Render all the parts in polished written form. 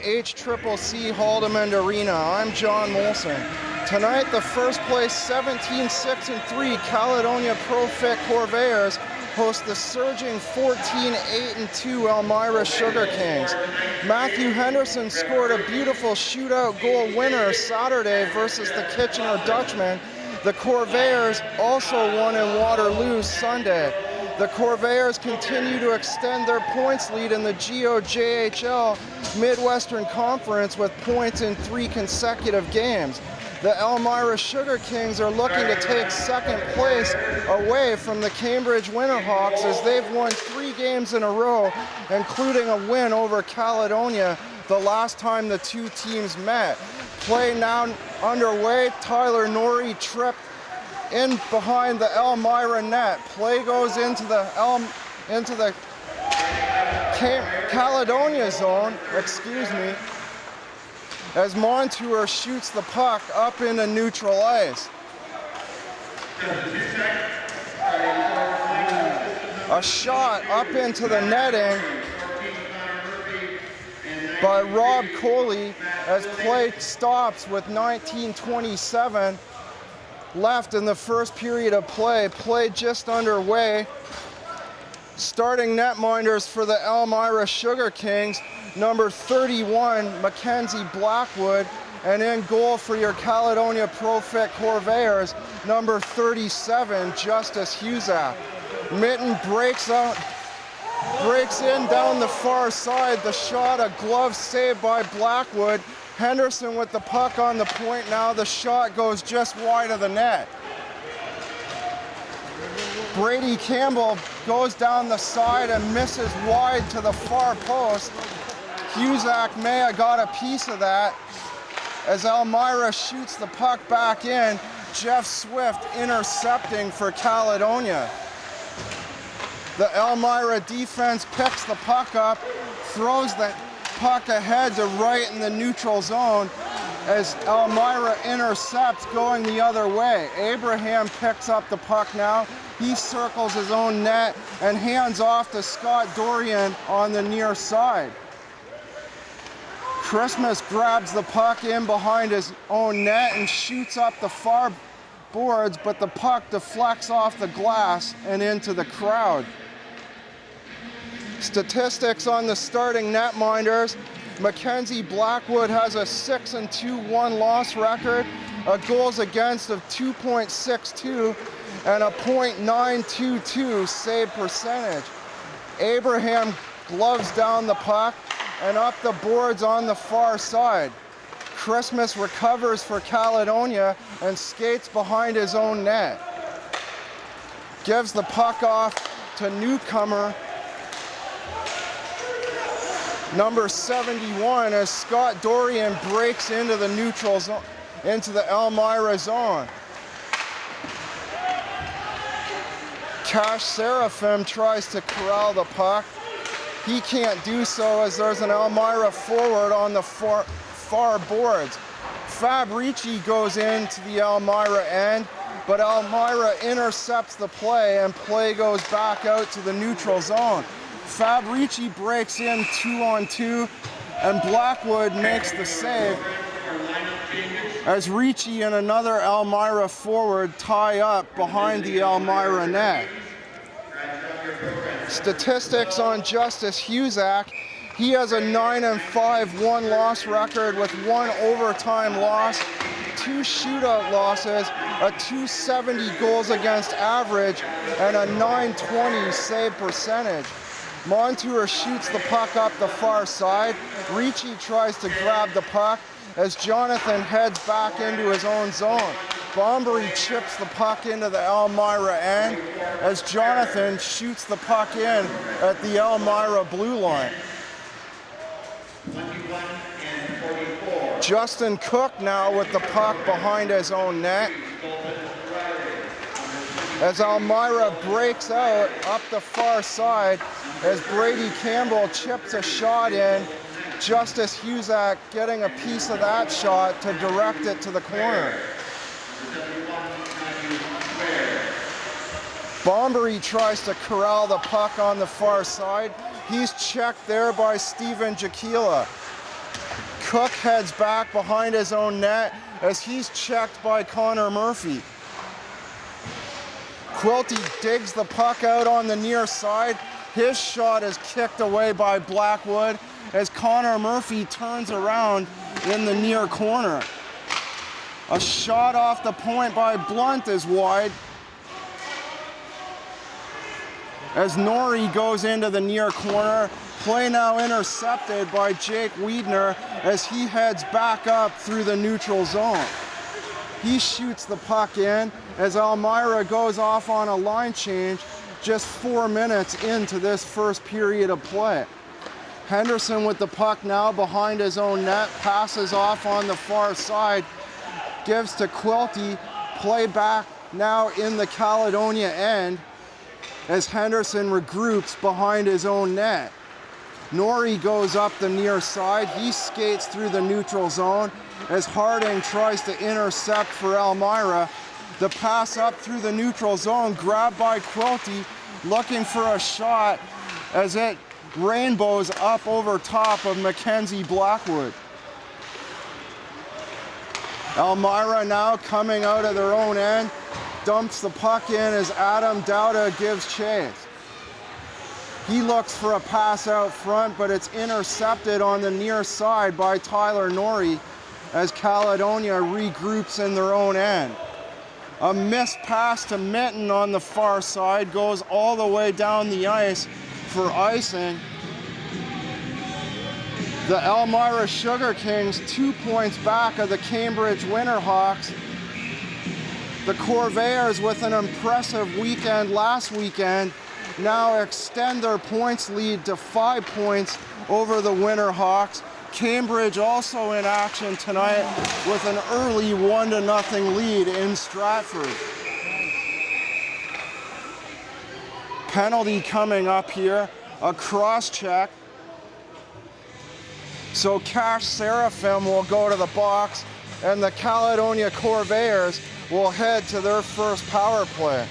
HCCC Haldimand Arena. I'm John Molson. Tonight, the first place 17-6-3 Caledonia Pro-Fit Corvairs host the surging 14-8-2 Elmira Sugar Kings. Matthew Henderson scored a beautiful shootout goal winner Saturday versus the Kitchener Dutchmen. The Corvairs also won in Waterloo Sunday. The Corvairs continue to extend their points lead in the GOJHL Midwestern Conference with points in 3 consecutive games. The Elmira Sugar Kings are looking to take second place away from the Cambridge Winterhawks as they've won 3 games in a row, including a win over Caledonia the last time the two teams met. Play now underway. Tyler Norrie tripped in behind the Elmira net. Play goes into the Caledonia zone, as Montour shoots the puck up into neutral ice. A shot up into the netting by Rob Coley as play stops with 19:27 left in the first period of play. Play just underway. Starting netminders for the Elmira Sugar Kings, number 31, Mackenzie Blackwood, and in goal for your Caledonia Pro-Fit Corvairs, number 37, Justice Husak. Mitten breaks in down the far side. The shot, a glove save by Blackwood. Henderson with the puck on the point now. The shot goes just wide of the net. Brady Campbell goes down the side and misses wide to the far post. Husak may have got a piece of that as Elmira shoots the puck back in. Jeff Swift intercepting for Caledonia. The Elmira defense picks the puck up, throws the puck ahead to right in the neutral zone as Elmira intercepts going the other way. Abraham picks up the puck now. He circles his own net and hands off to Scott Dorian on the near side. Christmas grabs the puck in behind his own net and shoots up the far boards, but the puck deflects off the glass and into the crowd. Statistics on the starting netminders. Mackenzie Blackwood has a 6-2-1 loss record, a goals against of 2.62, and a .922 save percentage. Abraham gloves down the puck and up the boards on the far side. Christmas recovers for Caledonia and skates behind his own net. Gives the puck off to newcomer number 71 as Scott Dorian breaks into the neutral zone, into the Elmira zone. Cash Seraphim tries to corral the puck. He can't do so as there's an Elmira forward on the far boards. Fab Ricci goes into the Elmira end, but Elmira intercepts the play and play goes back out to the neutral zone. Fab Ricci breaks in 2-on-2 and Blackwood makes the save as Ricci and another Elmira forward tie up behind the Elmira net. Statistics on Justice Husak. He has a 9-5 1-loss record with 1 overtime loss, 2 shootout losses, a .270 goals against average, and a .920 save percentage. Montour shoots the puck up the far side. Ricci tries to grab the puck as Jonathan heads back into his own zone. Bombery chips the puck into the Elmira end as Jonathan shoots the puck in at the Elmira blue line. Justin Cook now with the puck behind his own net as Elmira breaks out up the far side as Brady Campbell chips a shot in. Justice Husak getting a piece of that shot to direct it to the corner. Bombery tries to corral the puck on the far side. He's checked there by Steven Jakila. Cook heads back behind his own net as he's checked by Connor Murphy. Quilty digs the puck out on the near side. His shot is kicked away by Blackwood as Connor Murphy turns around in the near corner. A shot off the point by Blunt is wide as Norrie goes into the near corner. Play now intercepted by Jake Wiedner as he heads back up through the neutral zone. He shoots the puck in as Elmira goes off on a line change just 4 minutes into this first period of play. Henderson with the puck now behind his own net, passes off on the far side, gives to Quilty. Play back now in the Caledonia end as Henderson regroups behind his own net. Norrie goes up the near side. He skates through the neutral zone as Harding tries to intercept for Elmira. The pass up through the neutral zone, grabbed by Quilty, looking for a shot as it rainbows up over top of Mackenzie Blackwood. Elmira now coming out of their own end, dumps the puck in as Adam Dowda gives chase. He looks for a pass out front, but it's intercepted on the near side by Tyler Norrie as Caledonia regroups in their own end. A missed pass to Minton on the far side goes all the way down the ice for icing. The Elmira Sugar Kings 2 points back of the Cambridge Winterhawks. The Corvairs, with an impressive weekend last weekend, now extend their points lead to 5 points over the Winterhawks. Cambridge also in action tonight with an early 1-0 lead in Stratford. Penalty coming up here, a cross check. So Cash Seraphim will go to the box and the Caledonia Corvairs will head to their first power play.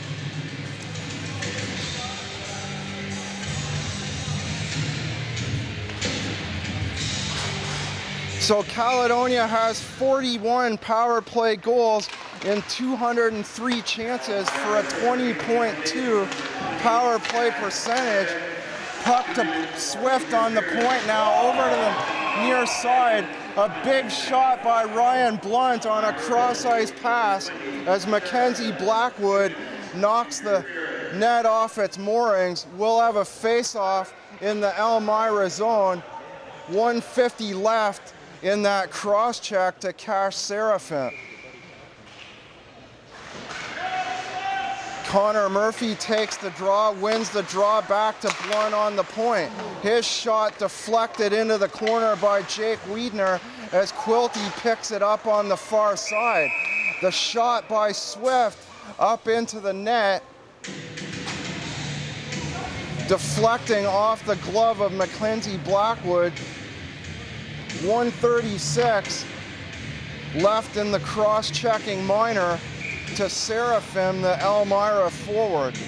So Caledonia has 41 power play goals in 203 chances for a 20.2 power play percentage. Puck to Swift on the point now, over to the near side. A big shot by Ryan Blunt on a cross-ice pass as Mackenzie Blackwood knocks the net off its moorings. We'll have a face-off in the Elmira zone. 1:50 left in that cross-check to Cash Seraphim. Connor Murphy takes the draw, wins the draw, back to Blunt on the point. His shot deflected into the corner by Jake Wiedner as Quilty picks it up on the far side. The shot by Swift up into the net, deflecting off the glove of Mackenzie Blackwood. 1:36 left in the cross-checking minor to Seraphim, the Elmira forward.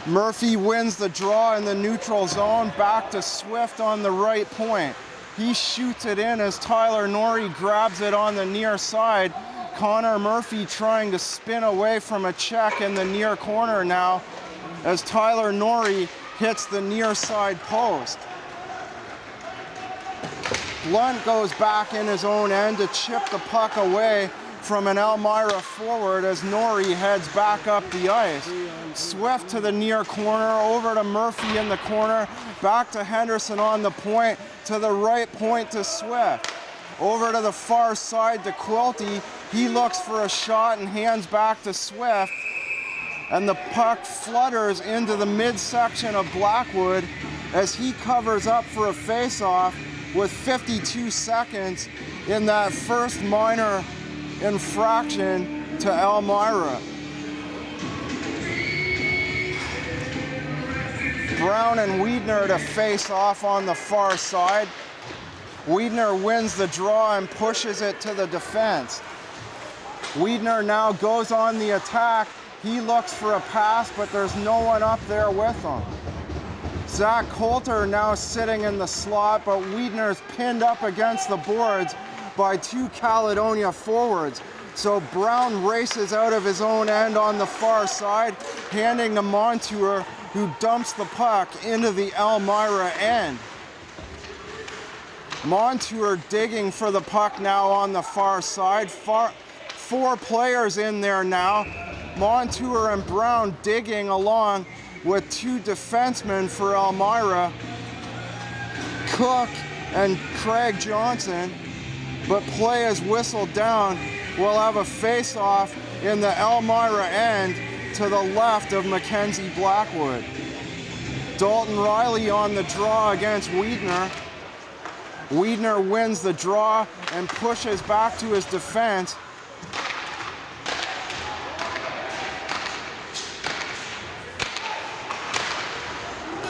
Murphy wins the draw in the neutral zone, back to Swift on the right point. He shoots it in as Tyler Norrie grabs it on the near side. Connor Murphy trying to spin away from a check in the near corner now as Tyler Norrie hits the near side post. Blunt goes back in his own end to chip the puck away from an Elmira forward as Norrie heads back up the ice. Swift to the near corner, over to Murphy in the corner, back to Henderson on the point, to the right point to Swift. Over to the far side to Quilty. He looks for a shot and hands back to Swift. And the puck flutters into the midsection of Blackwood as he covers up for a face-off with 52 seconds in that first minor infraction to Elmira. Brown and Wiedner to face off on the far side. Wiedner wins the draw and pushes it to the defense. Wiedner now goes on the attack. He looks for a pass, but there's no one up there with him. Zach Coulter now sitting in the slot, but Wiedner's pinned up against the boards by two Caledonia forwards. So Brown races out of his own end on the far side, handing to Montour, who dumps the puck into the Elmira end. Montour digging for the puck now on the far side. Four players in there now. Montour and Brown digging along with two defensemen for Elmira, Cook and Craig Johnson, but play is whistled down. We'll have a face-off in the Elmira end to the left of Mackenzie Blackwood. Dalton Riley on the draw against Wiedner. Wiedner wins the draw and pushes back to his defense.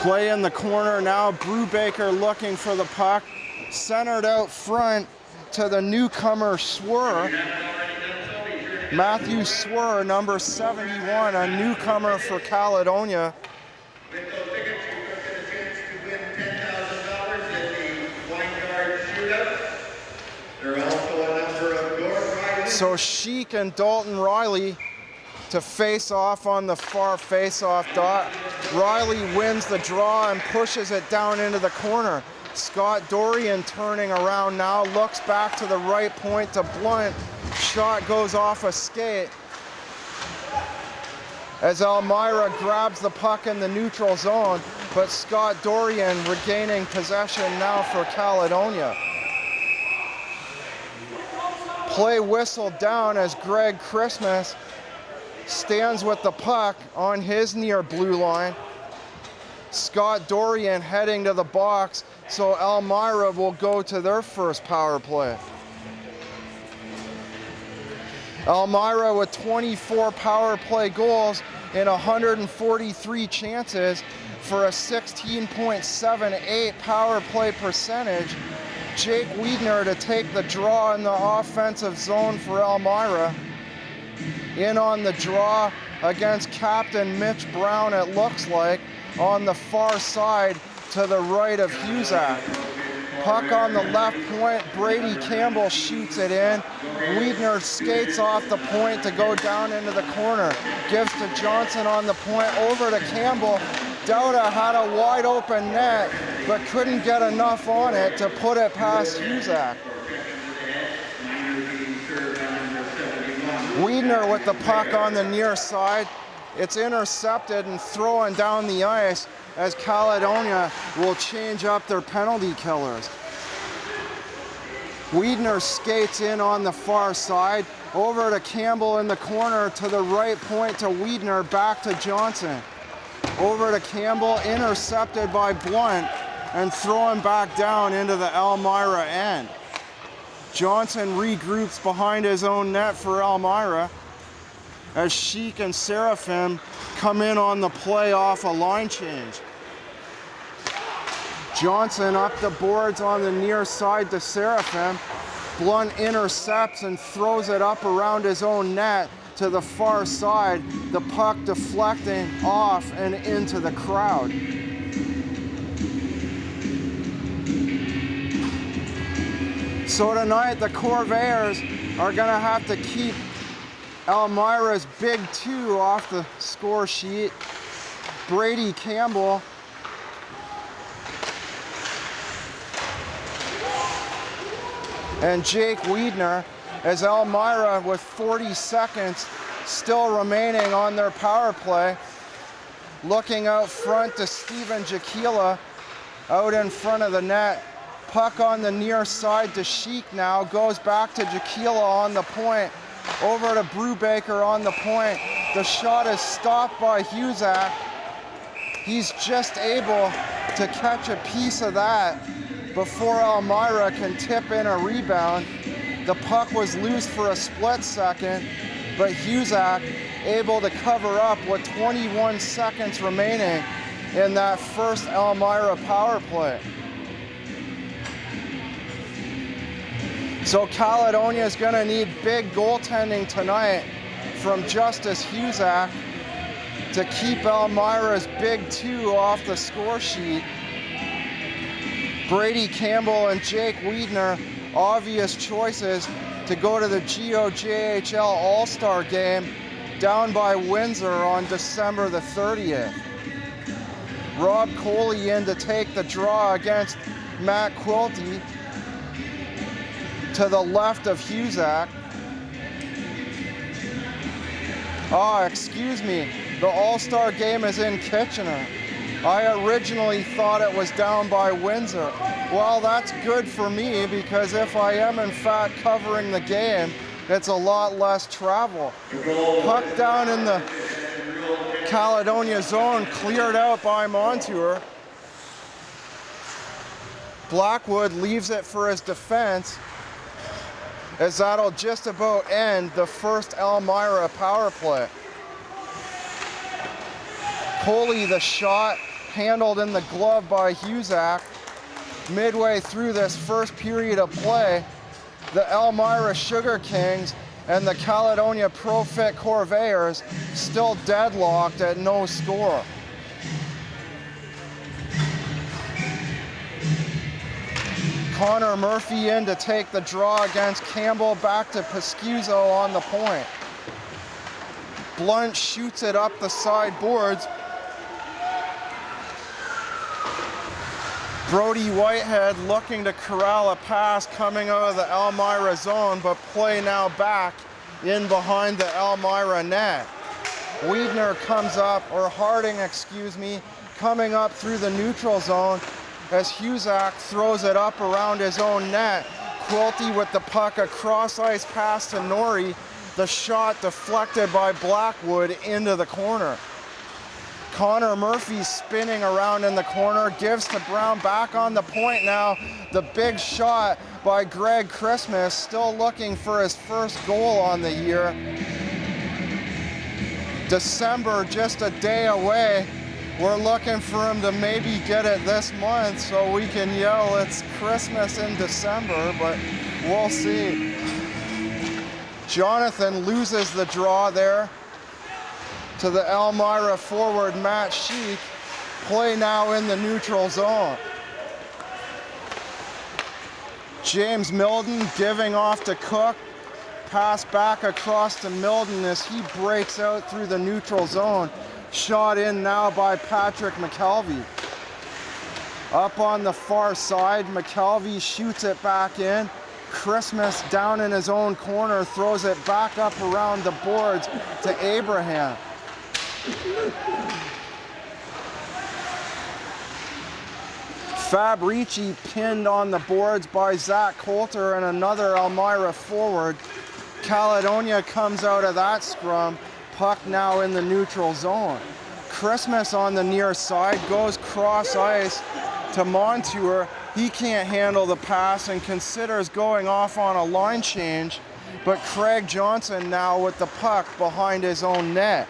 Play in the corner now. Brubaker looking for the puck. Centered out front to the newcomer Swir. Matthew Swir, number 71, a newcomer for Caledonia. With those tickets, you could get a chance to win $10,000 in the wine yard shootout. There are also a number of door prizes. So Sheik and Dalton Riley to face off on the far face-off dot. Riley wins the draw and pushes it down into the corner. Scott Dorian turning around now, looks back to the right point to Blunt. Shot goes off a skate as Elmira grabs the puck in the neutral zone, but Scott Dorian regaining possession now for Caledonia. Play whistled down as Greg Christmas stands with the puck on his near blue line. Scott Dorian heading to the box, so Elmira will go to their first power play. Elmira with 24 power play goals in 143 chances for a 16.78 power play percentage. Jake Wiedner to take the draw in the offensive zone for Elmira. In on the draw against Captain Mitch Brown, it looks like, on the far side to the right of Huzak. Puck on the left point, Brady Campbell shoots it in. Wiedner skates off the point to go down into the corner. Gives to Johnson on the point, over to Campbell. Dauda had a wide open net, but couldn't get enough on it to put it past Huzak. Wiedner with the puck on the near side. It's intercepted and thrown down the ice as Caledonia will change up their penalty killers. Wiedner skates in on the far side, over to Campbell in the corner, to the right point to Wiedner, back to Johnson. Over to Campbell, intercepted by Blunt, and thrown back down into the Elmira end. Johnson regroups behind his own net for Elmira as Sheik and Seraphim come in on the play off a line change. Johnson up the boards on the near side to Seraphim. Blunt intercepts and throws it up around his own net to the far side, the puck deflecting off and into the crowd. So tonight the Corvairs are gonna have to keep Elmira's big two off the score sheet. Brady Campbell and Jake Wiedner, as Elmira with 40 seconds still remaining on their power play. Looking out front to Steven Jaquila out in front of the net. Puck on the near side to Sheik now, goes back to Jaquila on the point, over to Brubaker on the point. The shot is stopped by Huzak. He's just able to catch a piece of that before Elmira can tip in a rebound. The puck was loose for a split second, but Huzak able to cover up with 21 seconds remaining in that first Elmira power play. So Caledonia is going to need big goaltending tonight from Justice Huzak. to keep Elmira's big two off the score sheet. Brady Campbell and Jake Wiedner, obvious choices to go to the GOJHL All-Star game down by Windsor on December the 30th. Rob Coley in to take the draw against Matt Quilty to the left of Husak. Excuse me, the All-Star game is in Kitchener. I originally thought it was down by Windsor. Well, that's good for me because if I am in fact covering the game, it's a lot less travel. Puck down in the Caledonia zone, cleared out by Montour. Blackwood leaves it for his defense, as that'll just about end the first Elmira power play. Coley, the shot handled in the glove by Husak. Midway through this first period of play, the Elmira Sugar Kings and the Caledonia Pro-Fit Corvairs still deadlocked at no score. Connor Murphy in to take the draw against Campbell, back to Pescuzzo on the point. Blunt shoots it up the side boards. Brody Whitehead looking to corral a pass coming out of the Elmira zone, but play now back in behind the Elmira net. Wiedner comes up, or Harding, excuse me, coming up through the neutral zone as Husak throws it up around his own net. Quilty with the puck, a cross-ice pass to Norrie. The shot deflected by Blackwood into the corner. Connor Murphy spinning around in the corner, gives to Brown, back on the point now. The big shot by Greg Christmas, still looking for his first goal on the year. December just a day away. We're looking for him to maybe get it this month so we can yell it's Christmas in December, but we'll see. Jonathan loses the draw there to the Elmira forward Matt Sheik. Play now in the neutral zone. James Milden giving off to Cook. Pass back across to Milden as he breaks out through the neutral zone. Shot in now by Patrick McKelvey. Up on the far side, McKelvey shoots it back in. Christmas down in his own corner, throws it back up around the boards to Abraham. Fabrici pinned on the boards by Zach Coulter and another Elmira forward. Caledonia comes out of that scrum. Puck now in the neutral zone. Christmas on the near side goes cross ice to Montour. He can't handle the pass and considers going off on a line change, but Craig Johnson now with the puck behind his own net.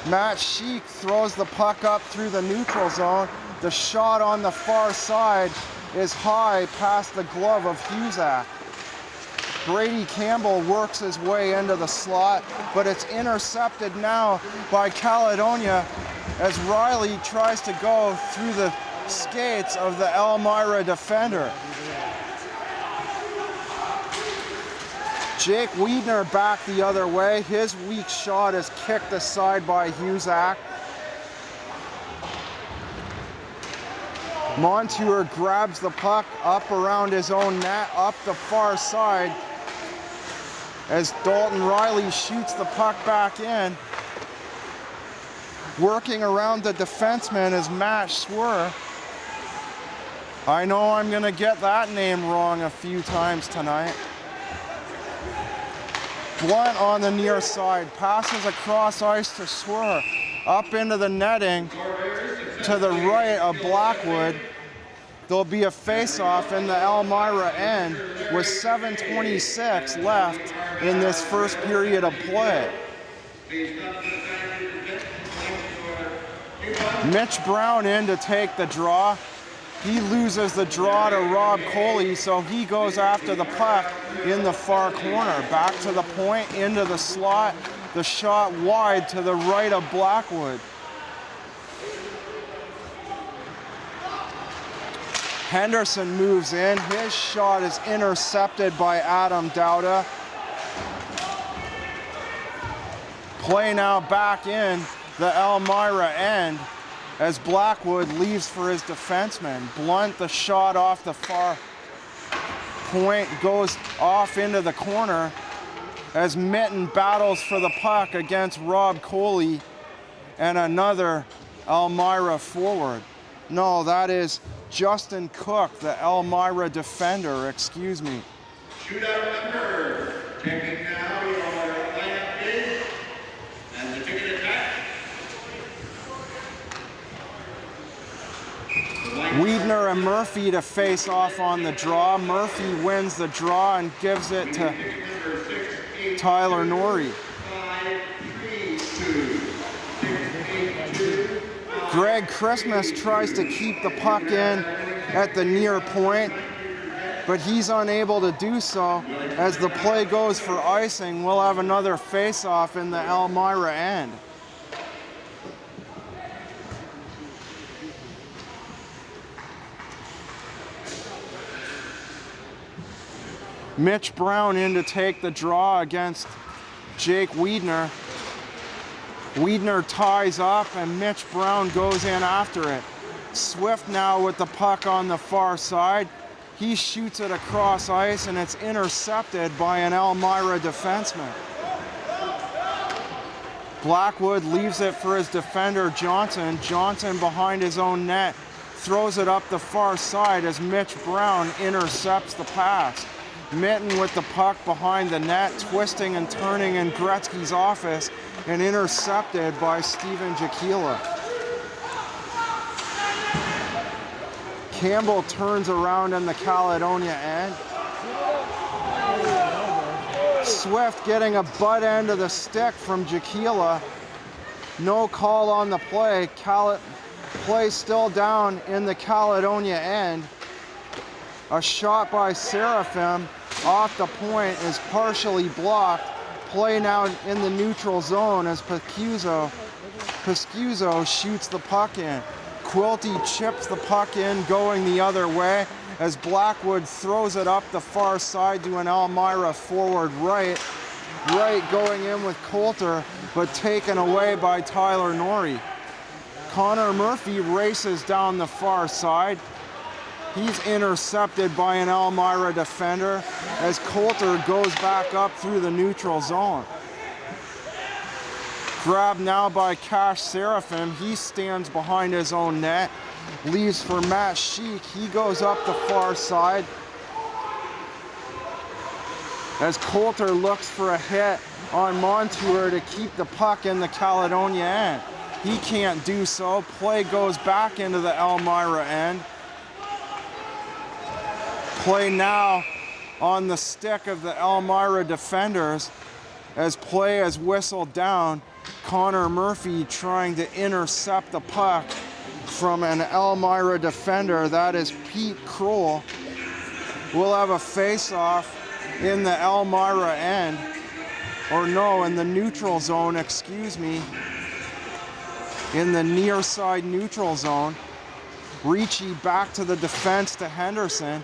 Matt Sheik throws the puck up through the neutral zone. The shot on the far side is high past the glove of Husak. Brady Campbell works his way into the slot, but it's intercepted now by Caledonia as Riley tries to go through the skates of the Elmira defender. Jake Wiedner back the other way. His weak shot is kicked aside by Husak. Montour grabs the puck up around his own net, up the far side, as Dalton Riley shoots the puck back in. Working around the defenseman is Matt Schwer. I know I'm gonna get that name wrong a few times tonight. Blunt on the near side, passes across ice to Schwer, up into the netting to the right of Blackwood. There'll be a face-off in the Elmira end with 7:26 left in this first period of play. Mitch Brown in to take the draw. He loses the draw to Rob Coley, so he goes after the puck in the far corner. Back to the point, into the slot. The shot wide to the right of Blackwood. Henderson moves in. His shot is intercepted by Adam Dowda. Play now back in the Elmira end as Blackwood leaves for his defenseman. Blunt, the shot off the far point, goes off into the corner as Mitten battles for the puck against Rob Coley and another Elmira forward. No, that is Justin Cook, the Elmira defender, excuse me. Shootout number, checking now your lineup is, and the ticket attack. Weidner and Murphy to face off on the draw. Murphy wins the draw and gives it to Tyler Norrie. Greg Christmas tries to keep the puck in at the near point, but he's unable to do so. As the play goes for icing, we'll have another face-off in the Elmira end. Mitch Brown in to take the draw against Jake Weidner. Weidner ties up and Mitch Brown goes in after it. Swift now with the puck on the far side. He shoots it across ice and it's intercepted by an Elmira defenseman. Blackwood leaves it for his defender Johnson. Johnson behind his own net throws it up the far side as Mitch Brown intercepts the pass. Mitten with the puck behind the net, twisting and turning in Gretzky's office, and intercepted by Steven Jakila. Campbell turns around in the Caledonia end. Swift getting a butt end of the stick from Jakila. No call on the play. Play still down in the Caledonia end. A shot by Seraphim off the point is partially blocked. Play now in the neutral zone as Pescuzo shoots the puck in. Quilty chips the puck in going the other way as Blackwood throws it up the far side to an Elmira forward right. Right going in with Coulter, but taken away by Tyler Norrie. Connor Murphy races down the far side. He's intercepted by an Elmira defender as Coulter goes back up through the neutral zone. Grabbed now by Cash Seraphim. He stands behind his own net. Leaves for Matt Sheik. He goes up the far side as Coulter looks for a hit on Montour to keep the puck in the Caledonia end. He can't do so. Play goes back into the Elmira end. Play now on the stick of the Elmira defenders as play is whistled down. Connor Murphy trying to intercept the puck from an Elmira defender. That is Pete Kroll. We'll have a face-off in the Elmira end, or no, in the neutral zone, excuse me, in the near side neutral zone. Ricci back to the defense to Henderson.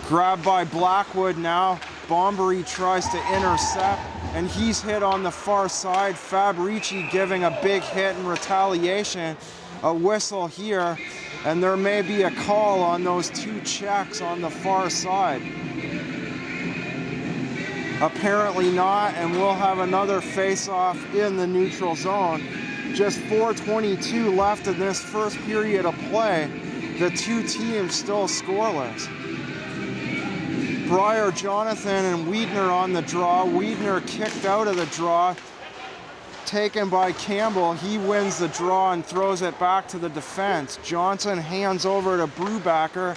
Grabbed by Blackwood now. Bombery tries to intercept, and he's hit on the far side. Fabrici giving a big hit in retaliation. A whistle here, and there may be a call on those two checks on the far side. Apparently not, and we'll have another face-off in the neutral zone. Just 4:22 left in this first period of play. The two teams still scoreless. Breyer, Jonathan, and Weidner on the draw. Weidner kicked out of the draw, taken by Campbell. He wins the draw and throws it back to the defense. Johnson hands over to Brubaker.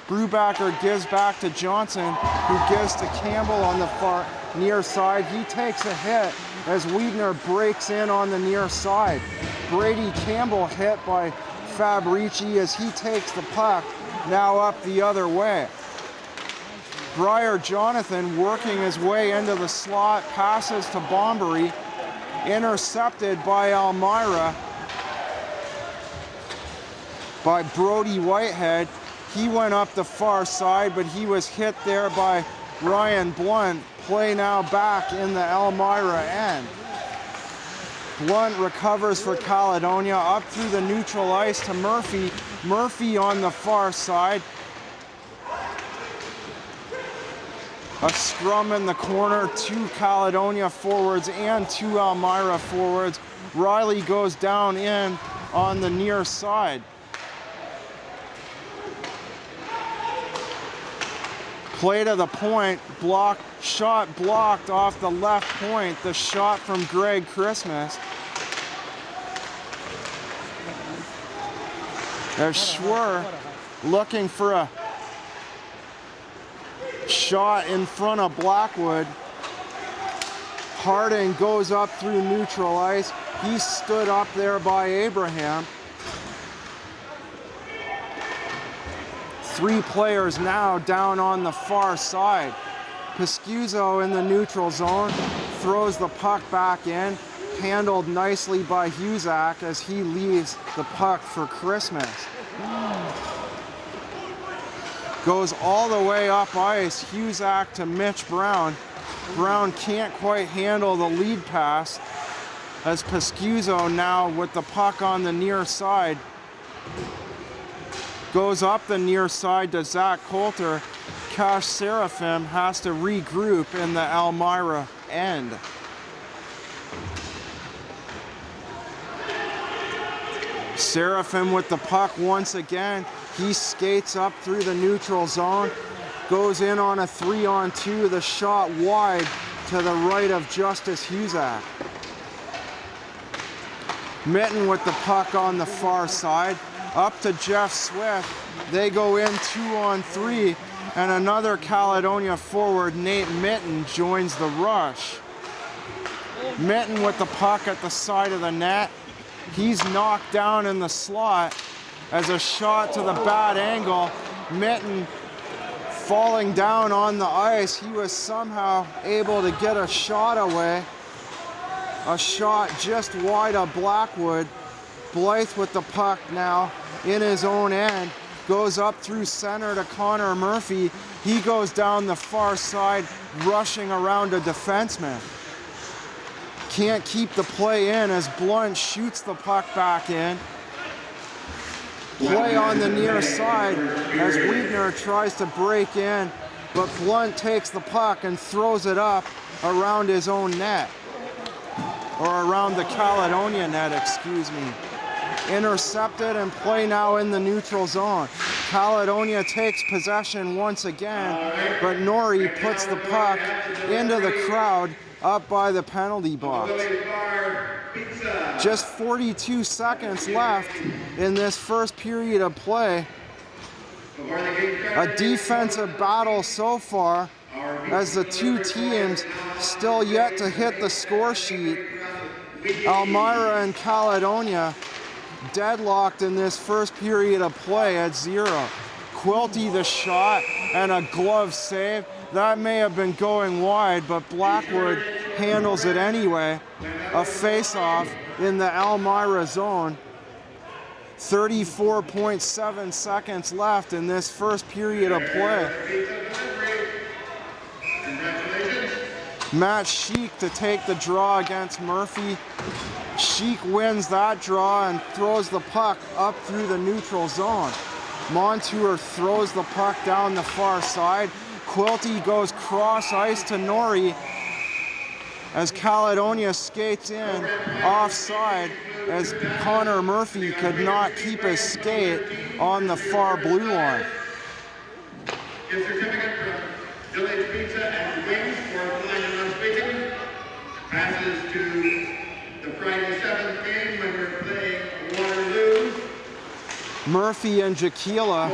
Brubaker gives back to Johnson, who gives to Campbell on the far near side. He takes a hit as Weidner breaks in on the near side. Brady Campbell hit by Fabrici as he takes the puck now up the other way. Breyer Jonathan working his way into the slot, passes to Bombery, intercepted by Elmira, by Brody Whitehead. He went up the far side, but he was hit there by Ryan Blunt. Play now back in the Elmira end. Blunt recovers for Caledonia, up through the neutral ice to Murphy. Murphy on the far side. A scrum in the corner, 2 Caledonia forwards and 2 Elmira forwards. Riley goes down in on the near side. Play to the point, shot blocked off the left point, the shot from Greg Christmas. There's Schwer looking for a shot in front of Blackwood. Harding goes up through neutral ice. He stood up there by Abraham. 3 players now down on the far side. Pescuzzo in the neutral zone, throws the puck back in, handled nicely by Husak as he leaves the puck for Christmas. Goes all the way up ice, Husak to Mitch Brown. Brown can't quite handle the lead pass as Pescuzzo now with the puck on the near side. Goes up the near side to Zach Coulter. Cash Seraphim has to regroup in the Elmira end. Seraphim with the puck once again. He skates up through the neutral zone. Goes in on a 3-on-2. The shot wide to the right of Justice Husak. Mitten with the puck on the far side. Up to Jeff Swift. They go in 2-on-3, and another Caledonia forward, Nate Mitten, joins the rush. Mitten with the puck at the side of the net. He's knocked down in the slot as a shot to the bad angle. Mitten falling down on the ice. He was somehow able to get a shot away. A shot just wide of Blackwood. Blythe with the puck now in his own end. Goes up through center to Connor Murphy. He goes down the far side, rushing around a defenseman. Can't keep the play in as Blunt shoots the puck back in. Play on the near side as Wiedner tries to break in, but Blunt takes the puck and throws it up around his own net. Or around the Caledonia net, excuse me. Intercepted and play now in the neutral zone. Caledonia takes possession once again, but Norrie puts the puck into the crowd up by the penalty box. Just 42 seconds left in this first period of play. A defensive battle so far as the two teams still yet to hit the score sheet. Elmira and Caledonia deadlocked in this first period of play at 0. Quilty the shot and a glove save. That may have been going wide, but Blackwood handles it anyway. A face-off in the Elmira zone. 34.7 seconds left in this first period of play. Matt Sheik to take the draw against Murphy. Sheik wins that draw and throws the puck up through the neutral zone. Montour throws the puck down the far side. Quilty goes cross ice to Norrie as Caledonia skates in offside as Connor Murphy could not keep his skate on the far blue line. Gift certificate from Village Pizza and Wings for fine and unspeaking. Passes to the Friday 7th game when we're playing Waterloo. Murphy and Jaquila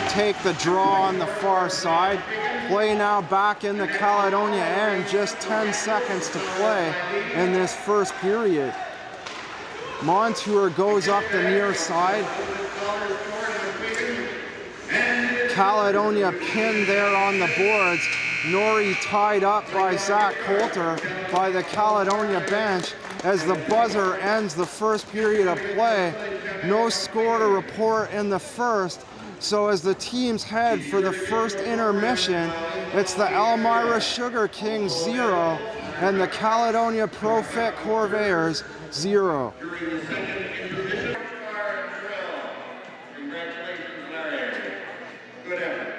take the draw on the far side. Play now back in the Caledonia end. Just 10 seconds to play in this first period. Montour goes up the near side. Caledonia pinned there on the boards. Norrie tied up by Zach Coulter by the Caledonia bench as the buzzer ends the first period of play. No score to report in the first. So as the teams head for the first intermission, it's the Elmira Sugar Kings 0 and the Caledonia Pro-Fit Corvairs 0. Congratulations, Larry. Good effort.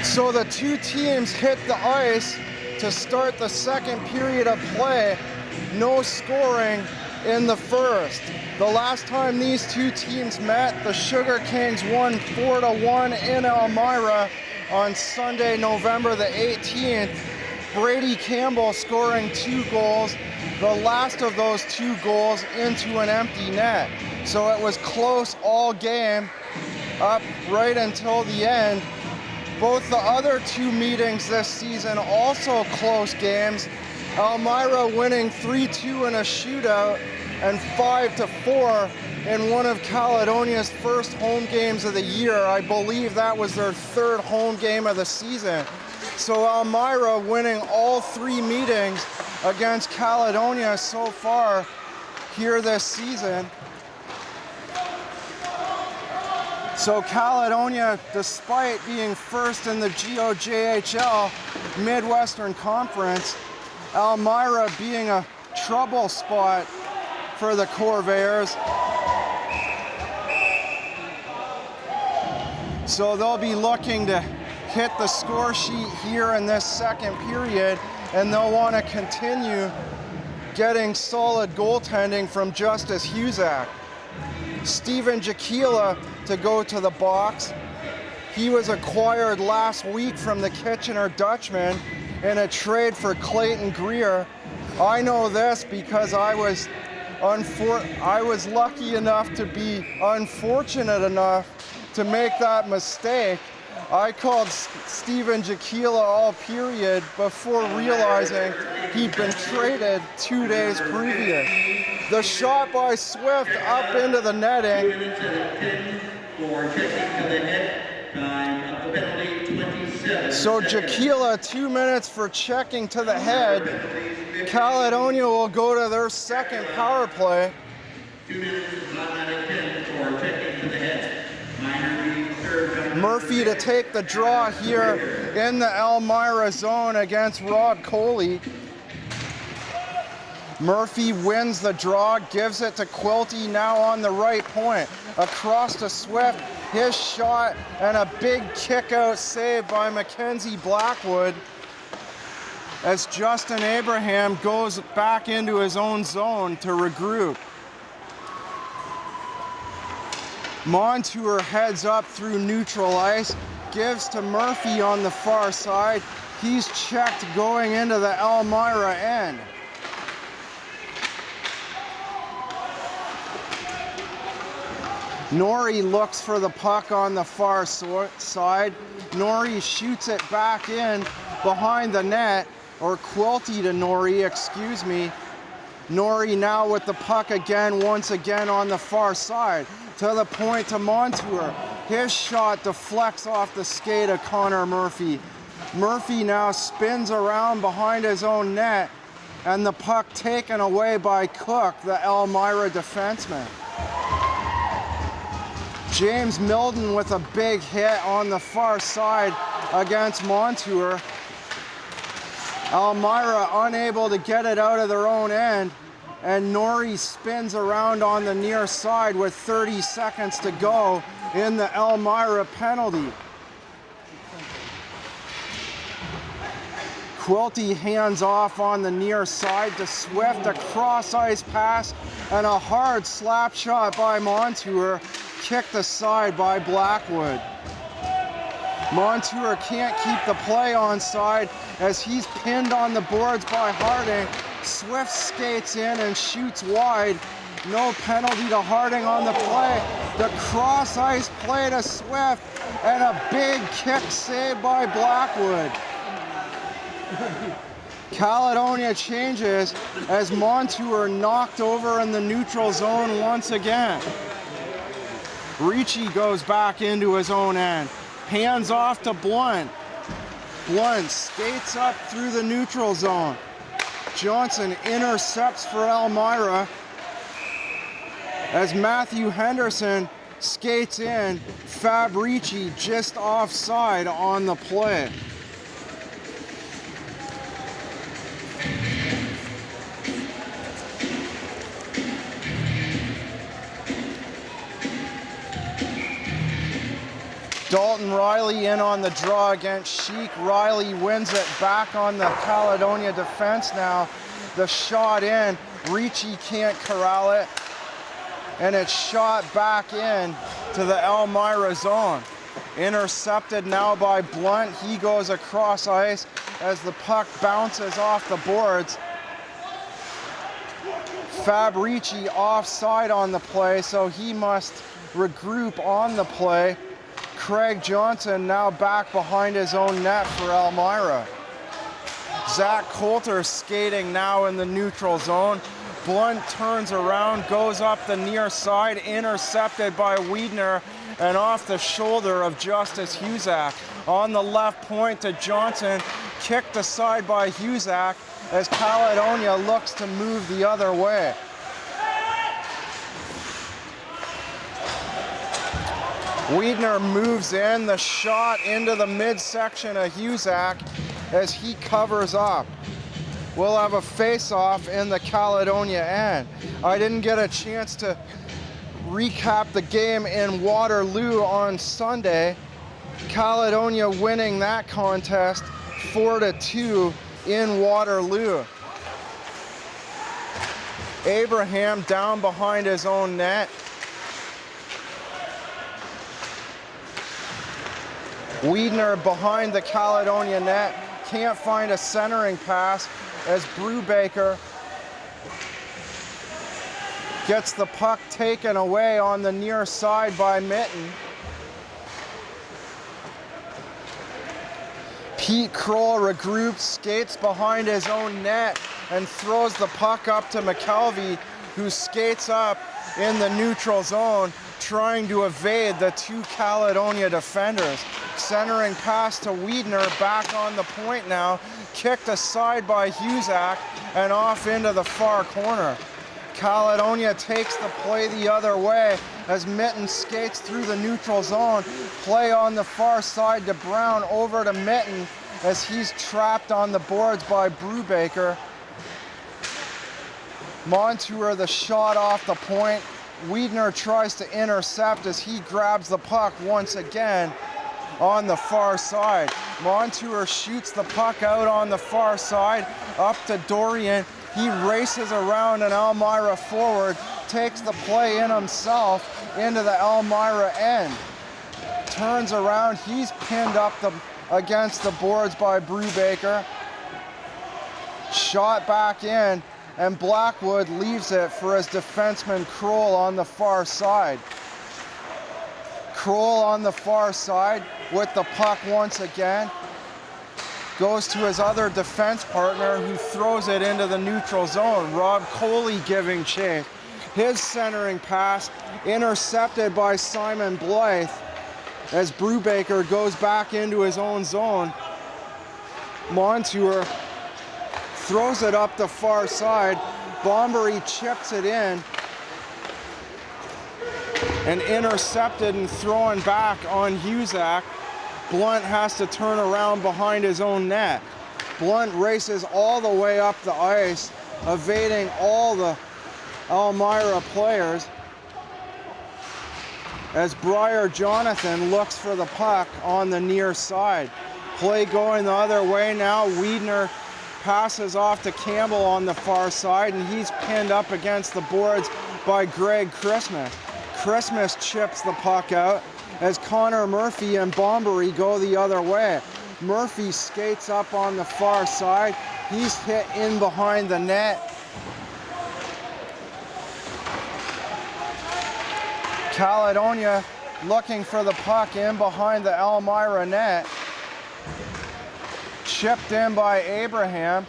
So the two teams hit the ice to start the second period of play. No scoring in the first. The last time these two teams met, the Sugar Kings won 4-1 in Elmira on Sunday, November the 18th. Brady Campbell scoring 2 goals, the last of those 2 goals into an empty net. So it was close all game up right until the end. Both the other 2 meetings this season also close games. Elmira winning 3-2 in a shootout and 5-4 in one of Caledonia's first home games of the year. I believe that was their 3rd home game of the season. So Elmira winning all 3 meetings against Caledonia so far here this season. So Caledonia, despite being first in the GOJHL Midwestern Conference, Elmira being a trouble spot for the Corvairs. So they'll be looking to hit the score sheet here in this second period, and they'll want to continue getting solid goaltending from Justice Husak. Steven Jaquila to go to the box. He was acquired last week from the Kitchener Dutchmen in a trade for Clayton Greer. I know this because I was lucky enough to be unfortunate enough to make that mistake. I called Steven Jaquila all period before realizing he'd been traded 2 days previous. The shot by Swift up into the netting. So Jaquila, 2 minutes for checking to the head. Caledonia will go to their second power play. 2 minutes is not out of 10 for checking to the head. Murphy to take the draw here in the Elmira zone against Rod Coley. Murphy wins the draw, gives it to Quilty now on the right point. Across to Swift, his shot, and a big kick-out save by Mackenzie Blackwood as Justin Abraham goes back into his own zone to regroup. Montour heads up through neutral ice, gives to Murphy on the far side. He's checked going into the Elmira end. Norrie looks for the puck on the far side. Norrie shoots it back in behind the net, or Quilty to Norrie, excuse me. Norrie now with the puck again, once again on the far side. To the point to Montour. His shot deflects off the skate of Connor Murphy. Murphy now spins around behind his own net, and the puck taken away by Cook, the Elmira defenseman. James Milden with a big hit on the far side against Montour. Elmira unable to get it out of their own end. and Norrie spins around on the near side with 30 seconds to go in the Elmira penalty. Quilty hands off on the near side to Swift, a cross-ice pass and a hard slap shot by Montour, kicked aside by Blackwood. Montour can't keep the play onside as he's pinned on the boards by Harding. Swift skates in and shoots wide. No penalty to Harding on the play. The cross-ice play to Swift and a big kick save by Blackwood. Caledonia changes as Montour knocked over in the neutral zone once again. Ricci goes back into his own end. Hands off to Blunt. Blunt skates up through the neutral zone. Johnson intercepts for Elmira as Matthew Henderson skates in. Fabrici just offside on the play. Dalton Riley in on the draw against Sheik. Riley wins it back on the Caledonia defense now. The shot in, Ricci can't corral it, and it's shot back in to the Elmira zone. Intercepted now by Blunt. He goes across ice as the puck bounces off the boards. Fabrici offside on the play, so he must regroup on the play. Craig Johnson now back behind his own net for Elmira. Zach Coulter skating now in the neutral zone. Blunt turns around, goes up the near side, intercepted by Wiedner and off the shoulder of Justice Husak. On the left point to Johnson, kicked aside by Husak as Caledonia looks to move the other way. Wiedner moves in, the shot into the midsection of Husak as he covers up. We'll have a face-off in the Caledonia end. I didn't get a chance to recap the game in Waterloo on Sunday. Caledonia winning that contest 4-2 in Waterloo. Abraham down behind his own net. Wiedner behind the Caledonia net, can't find a centering pass as Brubaker gets the puck taken away on the near side by Mitten. Pete Kroll regroups, skates behind his own net and throws the puck up to McKelvey, who skates up in the neutral zone, trying to evade the two Caledonia defenders. Centering pass to Wiedner, back on the point now, kicked aside by Husak and off into the far corner. Caledonia takes the play the other way as Mitten skates through the neutral zone. Play on the far side to Brown, over to Mitten as he's trapped on the boards by Brubaker. Montour the shot off the point. Wiedner tries to intercept as he grabs the puck once again on the far side. Montour shoots the puck out on the far side, up to Dorian. He races around an Elmira forward, takes the play in himself into the Elmira end. Turns around, he's pinned up against the boards by Brubaker. Shot back in, and Blackwood leaves it for his defenseman Kroll on the far side. Kroll on the far side with the puck once again. Goes to his other defense partner who throws it into the neutral zone. Rob Coley giving chase. His centering pass intercepted by Simon Blythe as Brubaker goes back into his own zone. Montour throws it up the far side. Bombery chips it in and intercepted and thrown back on Husak. Blunt has to turn around behind his own net. Blunt races all the way up the ice, evading all the Elmira players as Briar Jonathan looks for the puck on the near side. Play going the other way now. Wiedner passes off to Campbell on the far side, and he's pinned up against the boards by Greg Christmas. Christmas chips the puck out as Connor Murphy and Bombery go the other way. Murphy skates up on the far side. He's hit in behind the net. Caledonia looking for the puck in behind the Elmira net. Chipped in by Abraham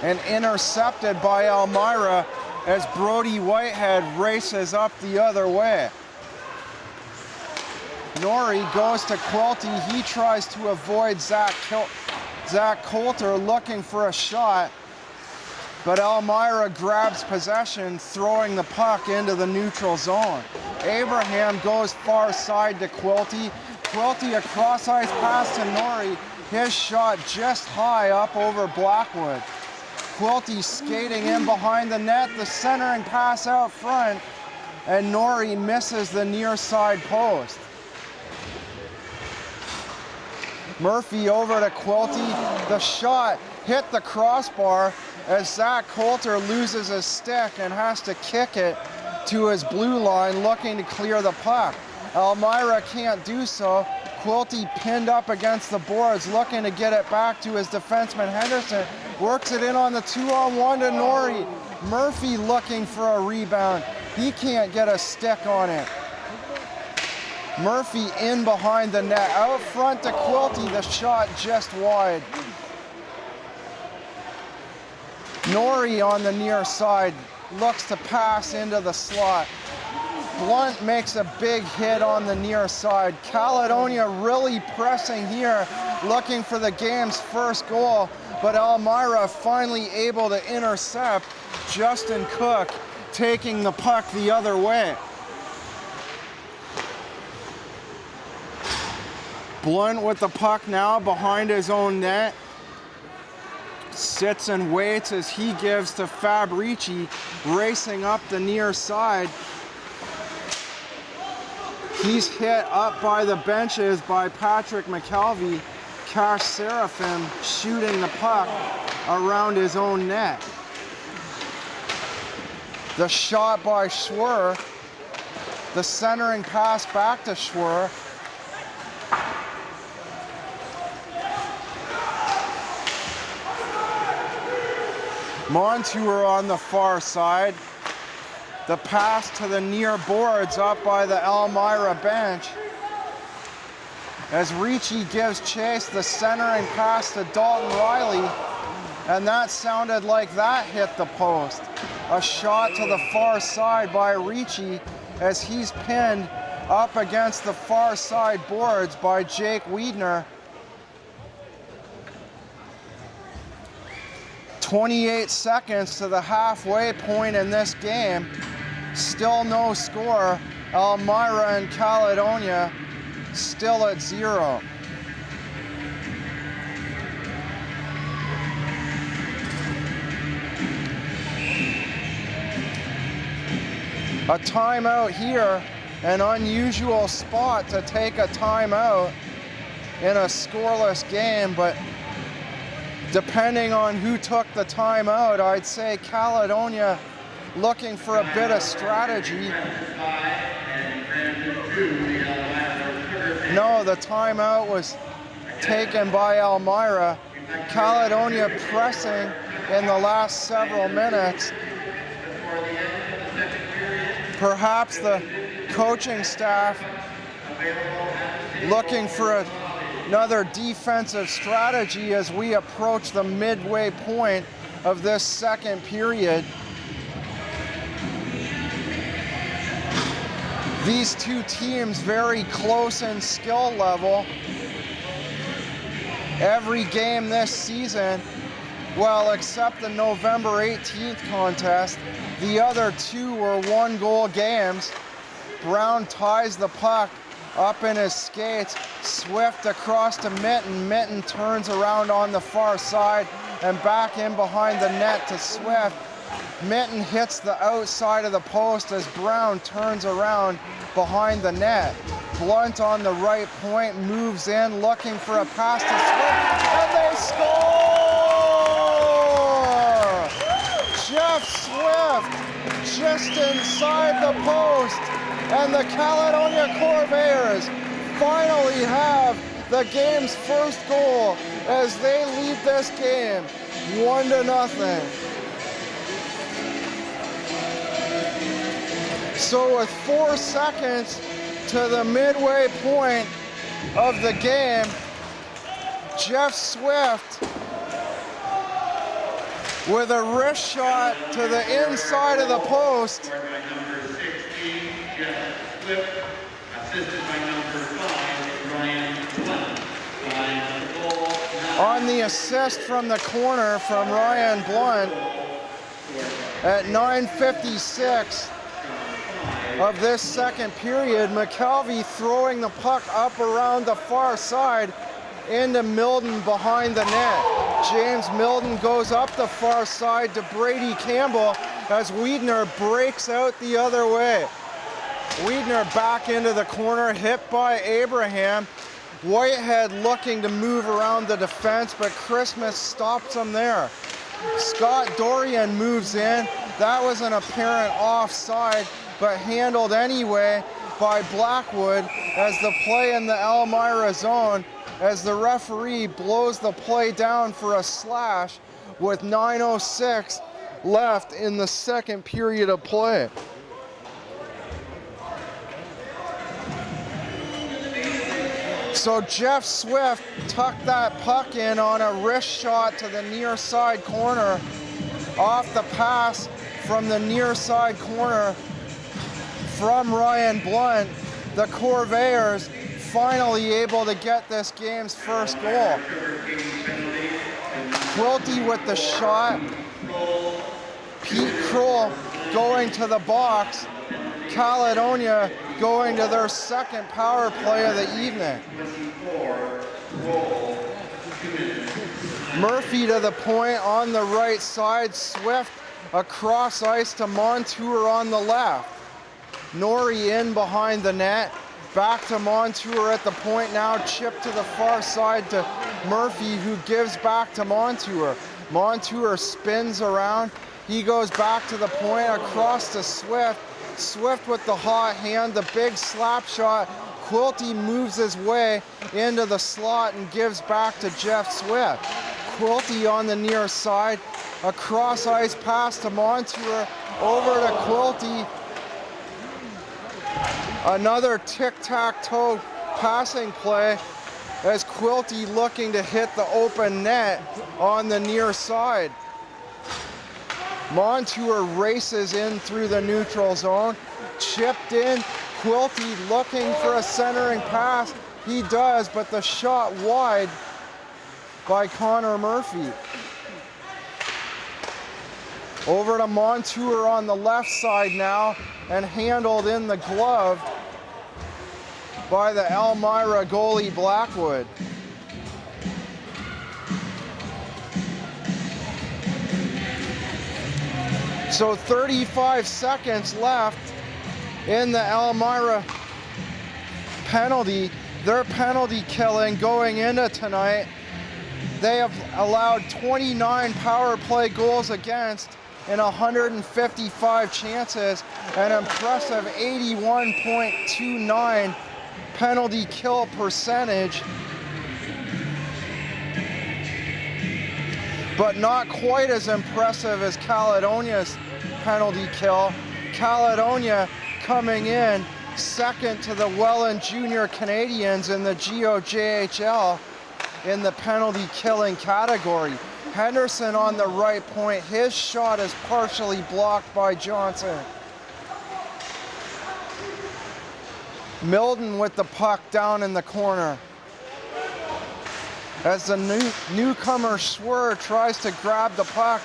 and intercepted by Elmira as Brody Whitehead races up the other way. Norrie goes to Quilty. He tries to avoid Zach Coulter looking for a shot, but Elmira grabs possession, throwing the puck into the neutral zone. Abraham goes far side to Quilty. Quilty, a cross-ice pass to Norrie. His shot just high up over Blackwood. Quilty skating in behind the net, the centering pass out front, and Norrie misses the near side post. Murphy over to Quilty. The shot hit the crossbar as Zach Coulter loses his stick and has to kick it to his blue line, looking to clear the puck. Elmira can't do so. Quilty pinned up against the boards, looking to get it back to his defenseman Henderson. Works it in on the 2-on-1 to Norrie. Murphy looking for a rebound. He can't get a stick on it. Murphy in behind the net. Out front to Quilty, the shot just wide. Norrie on the near side looks to pass into the slot. Blunt makes a big hit on the near side. Caledonia really pressing here, looking for the game's first goal, but Elmira finally able to intercept. Justin Cook taking the puck the other way. Blunt with the puck now behind his own net. Sits and waits as he gives to Fabrici, racing up the near side. He's hit up by the benches by Patrick McKelvey. Cash Seraphim shooting the puck around his own net. The shot by Schwer. The centering pass back to Schwer. Montour on the far side. The pass to the near boards up by the Elmira bench. As Ricci gives chase, the centering pass to Dalton Riley, and that sounded like that hit the post. A shot to the far side by Ricci as he's pinned up against the far side boards by Jake Wiedner. 28 seconds to the halfway point in this game. Still no score. Elmira and Caledonia still at 0. A timeout here, an unusual spot to take a timeout in a scoreless game, but depending on who took the timeout, I'd say Caledonia looking for a bit of strategy. No, the timeout was taken by Elmira. Caledonia pressing in the last several minutes. Perhaps the coaching staff looking for another defensive strategy as we approach the midway point of this second period. These two teams very close in skill level. Every game this season, well, except the November 18th contest, the other two were one-goal games. Brown ties the puck up in his skates. Swift across to Mitten. Mitten turns around on the far side and back in behind the net to Swift. Mitten hits the outside of the post as Brown turns around behind the net. Blunt on the right point, moves in, looking for a pass to Swift, and they score! Jeff Swift just inside the post, and the Caledonia Corvairs finally have the game's first goal as they lead this game 1-0. So with 4 seconds to the midway point of the game, Jeff Swift with a wrist shot to the inside of the post. Number 16, Jeff Swift, assisted by number 5, Ryan Blunt. On the assist from the corner from Ryan Blunt at 9:56 of this second period, McKelvey throwing the puck up around the far side into Milden behind the net. James Milden goes up the far side to Brady Campbell as Wiedner breaks out the other way. Wiedner back into the corner, hit by Abraham. Whitehead looking to move around the defense, but Christmas stops him there. Scott Dorian moves in. That was an apparent offside, but handled anyway by Blackwood as the play in the Elmira zone, as the referee blows the play down for a slash with 9:06 left in the second period of play. So Jeff Swift tucked that puck in on a wrist shot to the near side corner off the pass from the near side corner from Ryan Blunt. The Corvairs finally able to get this game's first goal. Quilty with the shot. Pete Kroll going to the box. Caledonia going to their second power play of the evening. Murphy to the point on the right side. Swift across ice to Montour on the left. Norrie in behind the net. Back to Montour at the point now. Chip to the far side to Murphy, who gives back to Montour. Montour spins around. He goes back to the point, across to Swift. Swift with the hot hand, the big slap shot. Quilty moves his way into the slot and gives back to Jeff Swift. Quilty on the near side, a cross ice pass to Montour, over to Quilty. Another tic-tac-toe passing play as Quilty looking to hit the open net on the near side. Montour races in through the neutral zone, chipped in. Quilty looking for a centering pass. He does, but the shot wide by Connor Murphy. Over to Montour on the left side now, and handled in the glove by the Elmira goalie Blackwood. So 35 seconds left in the Elmira penalty. Their penalty killing going into tonight. They have allowed 29 power play goals against in 155 chances, an impressive 81.29 penalty kill percentage. But not quite as impressive as Caledonia's penalty kill. Caledonia coming in second to the Welland Junior Canadians in the GOJHL in the penalty killing category. Henderson on the right point. His shot is partially blocked by Johnson. Milden with the puck down in the corner. As the newcomer Schwer tries to grab the puck,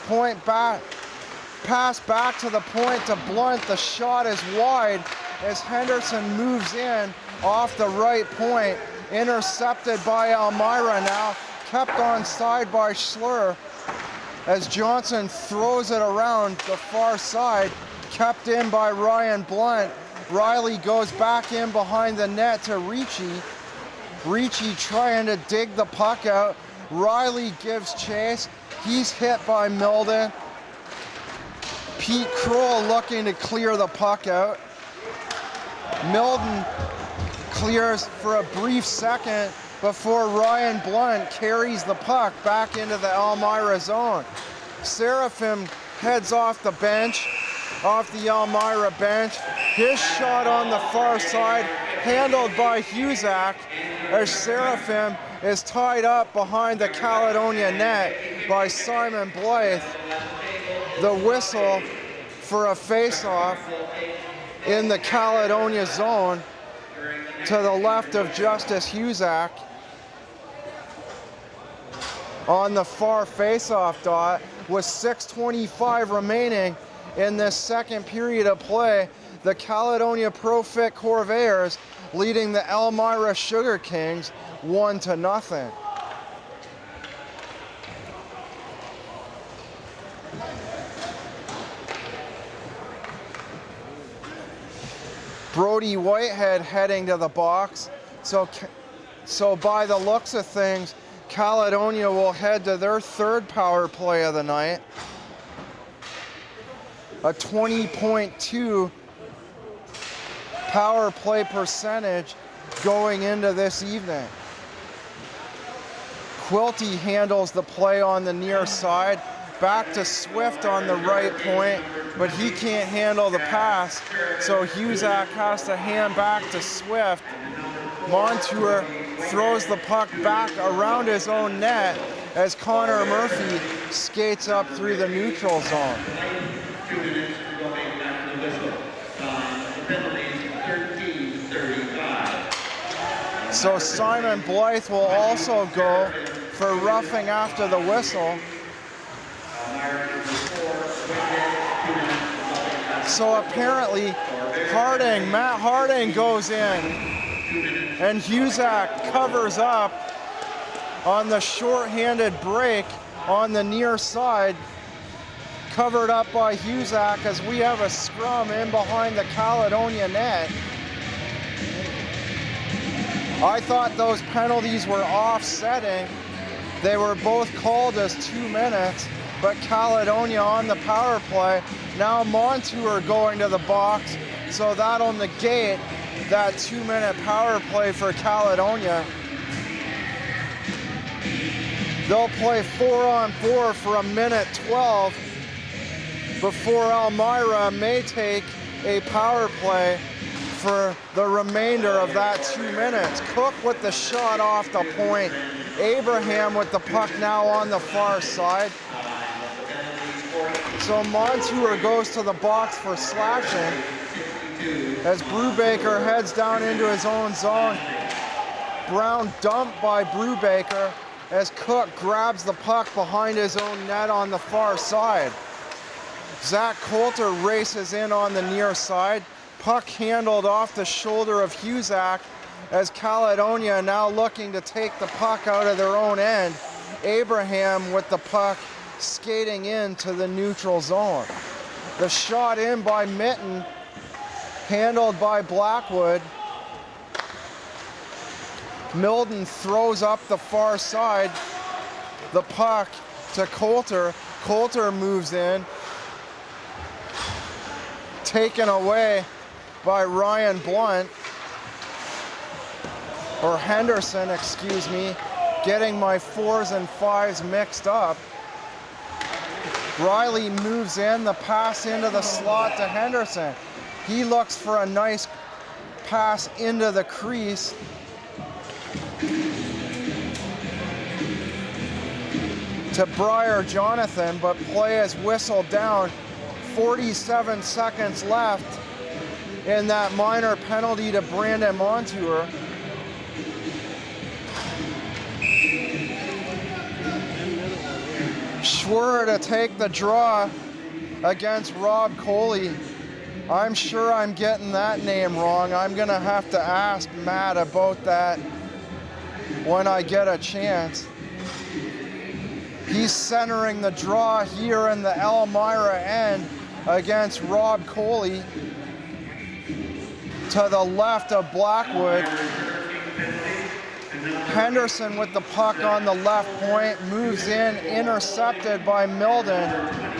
point back, pass back to the point to Blunt. The shot is wide as Henderson moves in off the right point, intercepted by Elmira now, kept onside by Schlur as Johnson throws it around the far side, kept in by Ryan Blunt. Riley goes back in behind the net to Ricci. Ricci trying to dig the puck out. Riley gives chase. He's hit by Milden. Pete Kroll looking to clear the puck out. Milden clears for a brief second before Ryan Blunt carries the puck back into the Elmira zone. Seraphim heads off the bench, off the Elmira bench. His shot on the far side, handled by Husak, as Seraphim is tied up behind the Caledonia net by Simon Blythe. The whistle for a face-off in the Caledonia zone to the left of Justice Husak. On the far face-off dot, with 6:25 remaining in this second period of play, the Caledonia Pro-Fit Corvairs leading the Elmira Sugar Kings 1-0. Brody Whitehead heading to the box. So by the looks of things, Caledonia will head to their third power play of the night. A 20.2 power play percentage going into this evening. Quilty handles the play on the near side. Back to Swift on the right point, but he can't handle the pass, so Husak has to hand back to Swift. Montour throws the puck back around his own net as Connor Murphy skates up through the neutral zone. 2 minutes going after the whistle. The penalties 13:35. So Simon Blythe will also go for roughing after the whistle. So apparently Matt Harding goes in, and Husak covers up on the short-handed break on the near side, covered up by Husak as we have a scrum in behind the Caledonia net. I thought those penalties were offsetting. They were both called as 2 minutes, but Caledonia on the power play. Now Montour going to the box, so that'll negate that 2-minute power play for Caledonia. They'll play 4-on-4 for 1:12 before Elmira may take a power play for the remainder of that 2 minutes. Cook with the shot off the point. Abraham with the puck now on the far side. So Montour goes to the box for slashing as Brubaker heads down into his own zone. Brown dumped by Brubaker as Cook grabs the puck behind his own net on the far side. Zach Coulter races in on the near side. Puck handled off the shoulder of Husak as Caledonia now looking to take the puck out of their own end. Abraham with the puck skating into the neutral zone. The shot in by Mitten, handled by Blackwood. Milden throws up the far side. The puck to Coulter. Coulter moves in. Taken away by Ryan Blunt. Or Henderson, excuse me. Getting my 4s and 5s mixed up. Riley moves in, the pass into the slot to Henderson. He looks for a nice pass into the crease. To Briar Jonathan, but play is whistled down. 47 seconds left in that minor penalty to Brandon Montour. Schwer to take the draw against Rob Coley. I'm sure I'm getting that name wrong. I'm gonna have to ask Matt about that when I get a chance. He's centering the draw here in the Elmira end against Rob Coley. To the left of Blackwood. Henderson with the puck on the left point, moves in, intercepted by Milden,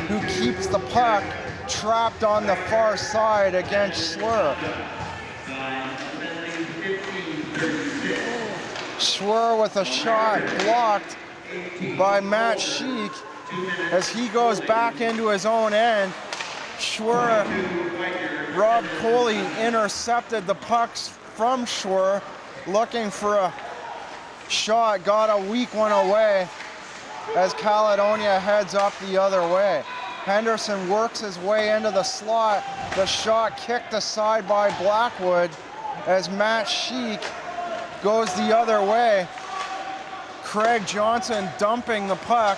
who keeps the puck trapped on the far side against Schwer. Schwer with a shot blocked by Matt Sheik as he goes back into his own end. Schwer, Rob Coley intercepted the pucks from Schwer, looking for a shot, got a weak one away as Caledonia heads up the other way. Henderson works his way into the slot. The shot kicked aside by Blackwood as Matt Sheik goes the other way. Craig Johnson dumping the puck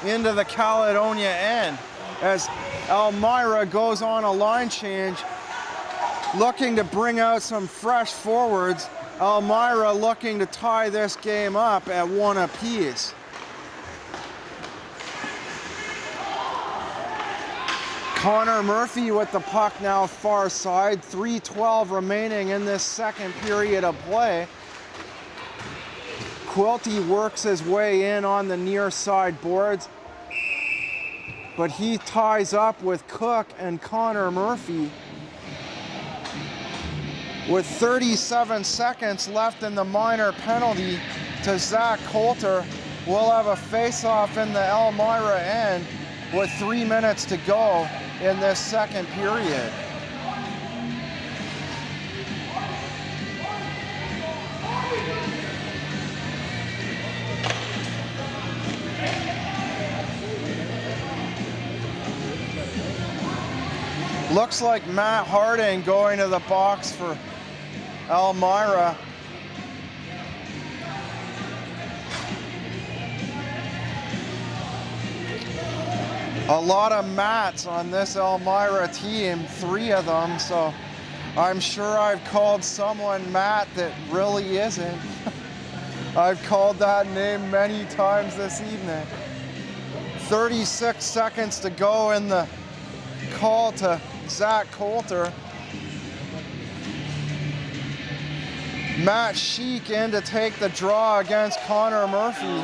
into the Caledonia end as Elmira goes on a line change, looking to bring out some fresh forwards. Elmira looking to tie this game up at 1 apiece. Connor Murphy with the puck now far side. 3:12 remaining in this second period of play. Quilty works his way in on the near side boards, but he ties up with Cook and Connor Murphy. With 37 seconds left in the minor penalty to Zach Coulter, we'll have a face-off in the Elmira end with 3 minutes to go in this second period. Looks like Matt Harding going to the box for Elmira. A lot of Matts on this Elmira team, 3 of them, so I'm sure I've called someone Matt that really isn't. I've called that name many times this evening. 36 seconds to go in the call to Zach Coulter. Matt Sheik in to take the draw against Connor Murphy.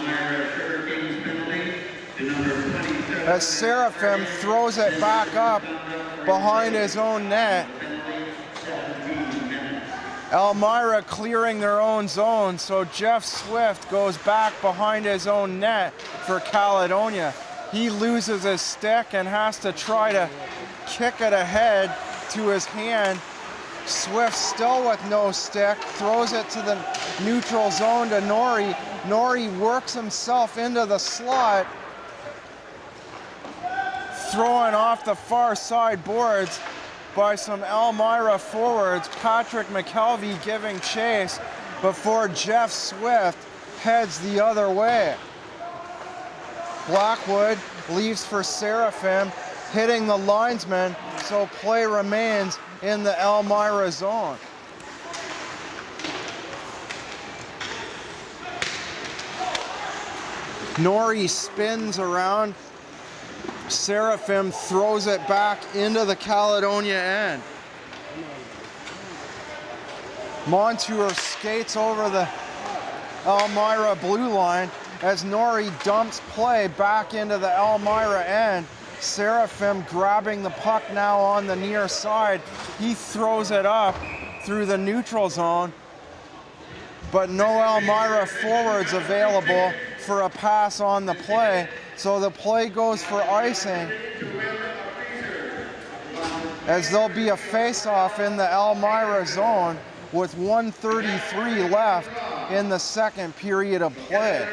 As Seraphim throws it back up behind his own net. Elmira clearing their own zone, so Jeff Swift goes back behind his own net for Caledonia. He loses his stick and has to try to kick it ahead to his hand. Swift still with no stick, throws it to the neutral zone to Norrie. Norrie works himself into the slot, throwing off the far side boards by some Elmira forwards. Patrick McKelvey giving chase before Jeff Swift heads the other way. Blackwood leaves for Seraphim, hitting the linesman, so play remains in the Elmira zone. Norrie spins around. Seraphim throws it back into the Caledonia end. Montour skates over the Elmira blue line as Norrie dumps play back into the Elmira end. Seraphim grabbing the puck now on the near side. He throws it up through the neutral zone, but no Elmira forwards available for a pass on the play, so the play goes for icing as there'll be a face-off in the Elmira zone with 1:33 left in the second period of play.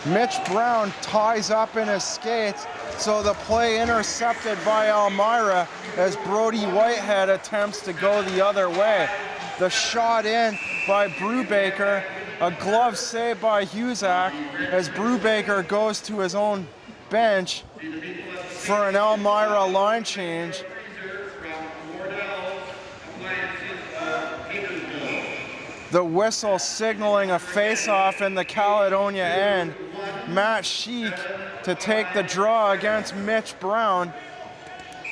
Mitch Brown ties up in his skates, so the play intercepted by Elmira as Brody Whitehead attempts to go the other way. The shot in by Brubaker, a glove save by Huzak as Brubaker goes to his own bench for an Elmira line change. The whistle signaling a face-off in the Caledonia end. Matt Sheik to take the draw against Mitch Brown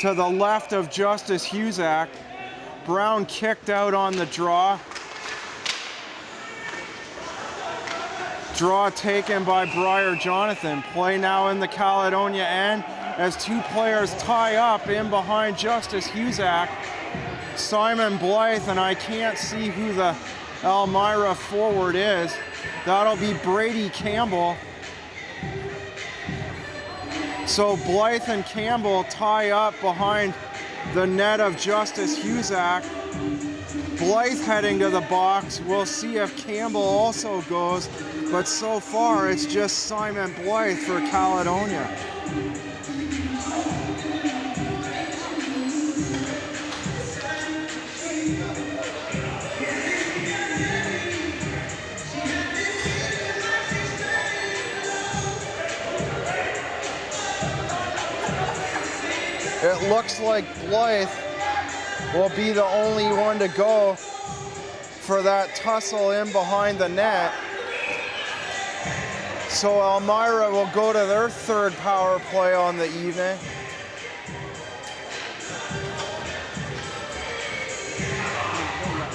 to the left of Justice Husak. Brown kicked out on the draw. Draw taken by Briar Jonathan. Play now in the Caledonia end as two players tie up in behind Justice Husak. Simon Blythe, and I can't see who the Elmira forward is. That'll be Brady Campbell. So Blythe and Campbell tie up behind the net of Justice Husak. Blythe heading to the box. We'll see if Campbell also goes, but so far it's just Simon Blythe for Caledonia. It looks like Blythe will be the only one to go for that tussle in behind the net. So Elmira will go to their third power play on the evening.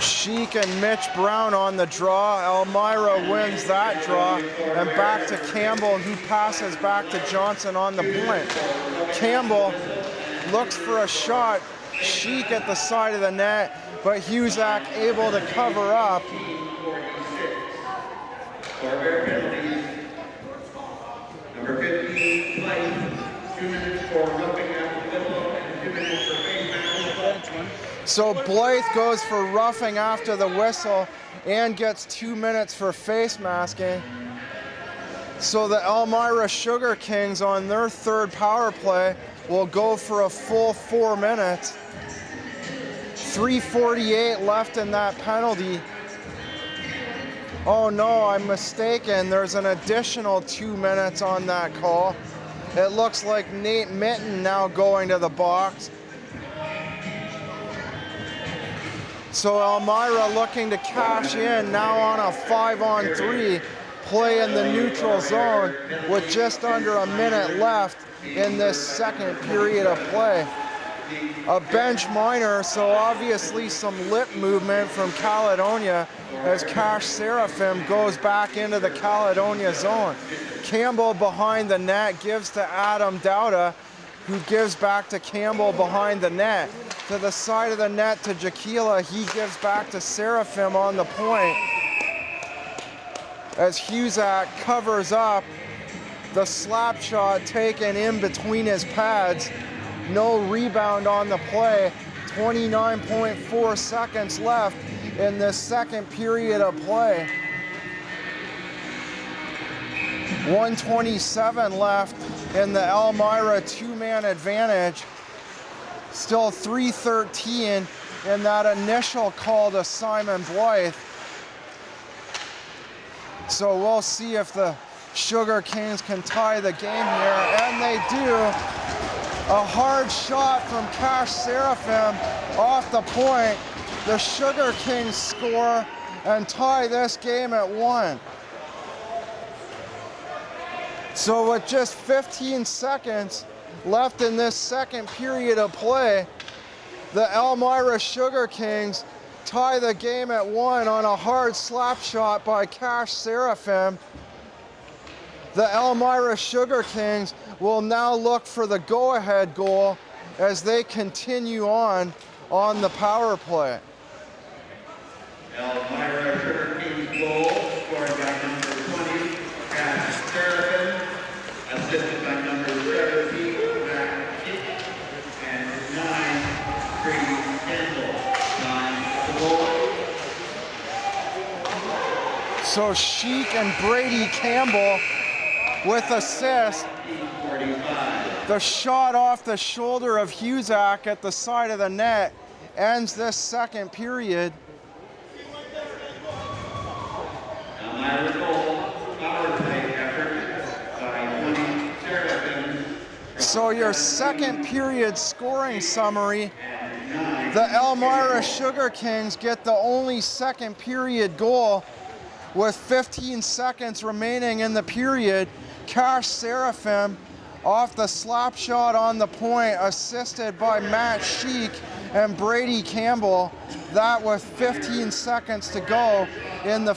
Sheik and Mitch Brown on the draw. Elmira wins that draw, and back to Campbell, who passes back to Johnson on the point. Campbell looks for a shot. Sheik at the side of the net, but Husak able to cover up. Number 15, Blythe, 2 minutes for roughing after the whistle and 2 minutes for face mask. So Blythe goes for roughing after the whistle and gets 2 minutes for face masking. So the Elmira Sugar Kings on their third power play will go for a full 4 minutes. 3:48 left in that penalty. Oh no, I'm mistaken. There's an additional 2 minutes on that call. It looks like Nate Mitten now going to the box. So Elmira looking to cash in now on a 5-on-3 play in the neutral zone with just under a minute left in this second period of play. A bench minor, so obviously some lip movement from Caledonia as Cash Seraphim goes back into the Caledonia zone. Campbell behind the net gives to Adam Dowda, who gives back to Campbell behind the net. To the side of the net to Jaquila, he gives back to Seraphim on the point. As Husak covers up, the slap shot taken in between his pads. No rebound on the play. 29.4 seconds left in this second period of play. 1:27 left in the Elmira two-man advantage. Still 3:13 in that initial call to Simon Blythe. So we'll see if the Sugar Kings can tie the game here, and they do. A hard shot from Cash Seraphim off the point. The Sugar Kings score and tie this game at 1. So with just 15 seconds left in this second period of play, the Elmira Sugar Kings tie the game at 1 on a hard slap shot by Cash Seraphim. The Elmira Sugar Kings will now look for the go-ahead goal as they continue on the power play. Elmira Sugar Kings goal scored by number 20, Cash Seraphim, assisted by number 17, Zach Kick, and 9, Brady Campbell. 9 the goal. So Sheik and Brady Campbell with assist. The shot off the shoulder of Husak at the side of the net ends this second period. Elmira goal, power play effort by 20 Seraphim. So your second period scoring summary. And 9 The Elmira Sugar Kings get the only second period goal with 15 seconds remaining in the period. Cash Seraphim off the slap shot on the point, assisted by Matt Sheik and Brady Campbell. That with 15 seconds to go in the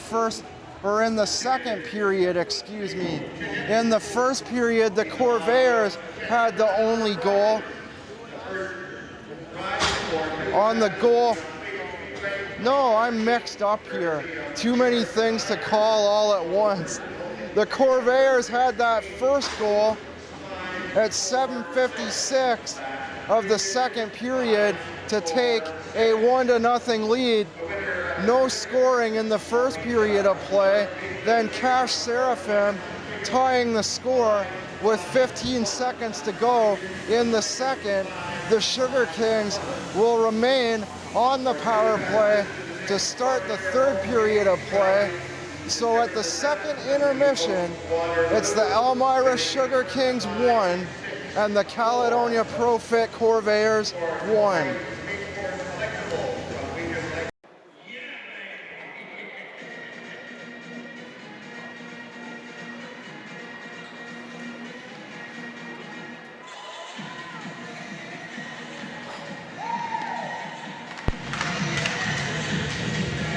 second period, excuse me. In the first period, the Corvairs had the only goal. On the goal, no, I'm mixed up here. Too many things to call all at once. The Corvairs had that first goal at 7:56 of the second period to take a 1-0 lead. No scoring in the first period of play. Then Cash Seraphim tying the score with 15 seconds to go in the second. The Sugar Kings will remain on the power play to start the third period of play. So at the second intermission, it's the Elmira Sugar Kings 1 and the Caledonia Pro-Fit Corvairs 1.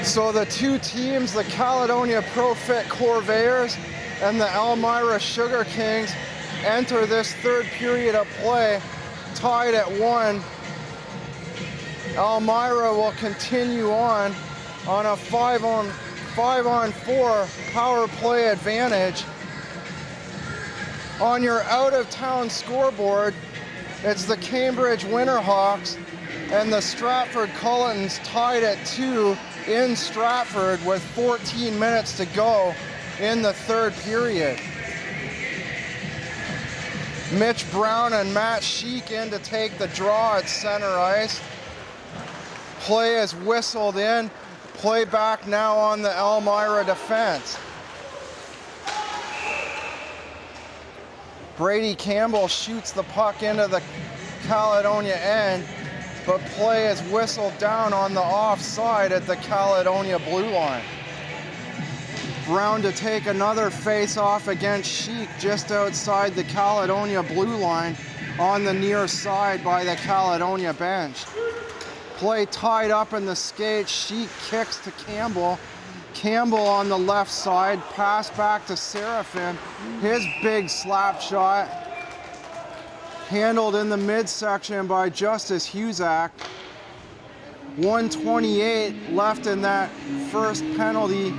So the two teams, the Caledonia Pro-Fit Corvairs and the Elmira Sugar Kings, enter this third period of play tied at 1. Elmira will continue on a 5-on-4 power play advantage. On your out-of-town scoreboard, it's the Cambridge Winterhawks and the Stratford Cullitons tied at 2 in Stratford with 14 minutes to go in the third period. Mitch Brown and Matt Sheik in to take the draw at center ice. Play is whistled in. Play back now on the Elmira defense. Brady Campbell shoots the puck into the Caledonia end, but play is whistled down on the offside at the Caledonia blue line. Brown to take another face-off against Sheik just outside the Caledonia blue line on the near side by the Caledonia bench. Play tied up in the skates. Sheik kicks to Campbell. Campbell on the left side, pass back to Seraphim. His big slap shot handled in the midsection by Justice Husak. 1:28 left in that first penalty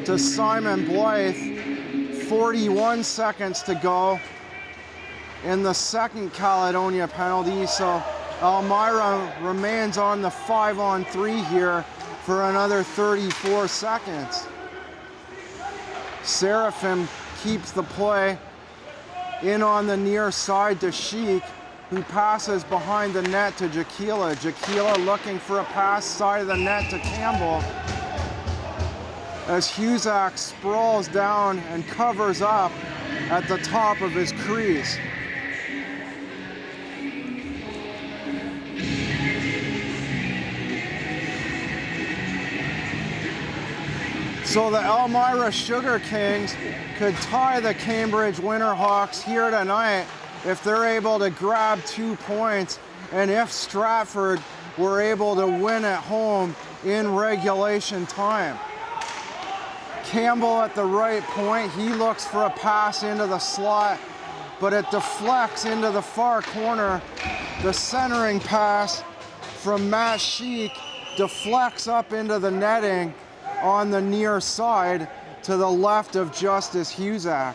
to Simon Blythe. 41 seconds to go in the second Caledonia penalty. So Elmira remains on the 5-on-3 here for another 34 seconds. Seraphim keeps the play in on the near side to Sheik, who passes behind the net to GOJHL. GOJHL looking for a pass side of the net to Campbell, as Husak sprawls down and covers up at the top of his crease. So the Elmira Sugar Kings could tie the Cambridge Winterhawks here tonight if they're able to grab 2 points, and if Stratford were able to win at home in regulation time. Campbell at the right point, he looks for a pass into the slot, but it deflects into the far corner. The centering pass from Matt Sheik deflects up into the netting on the near side to the left of Justice Husak.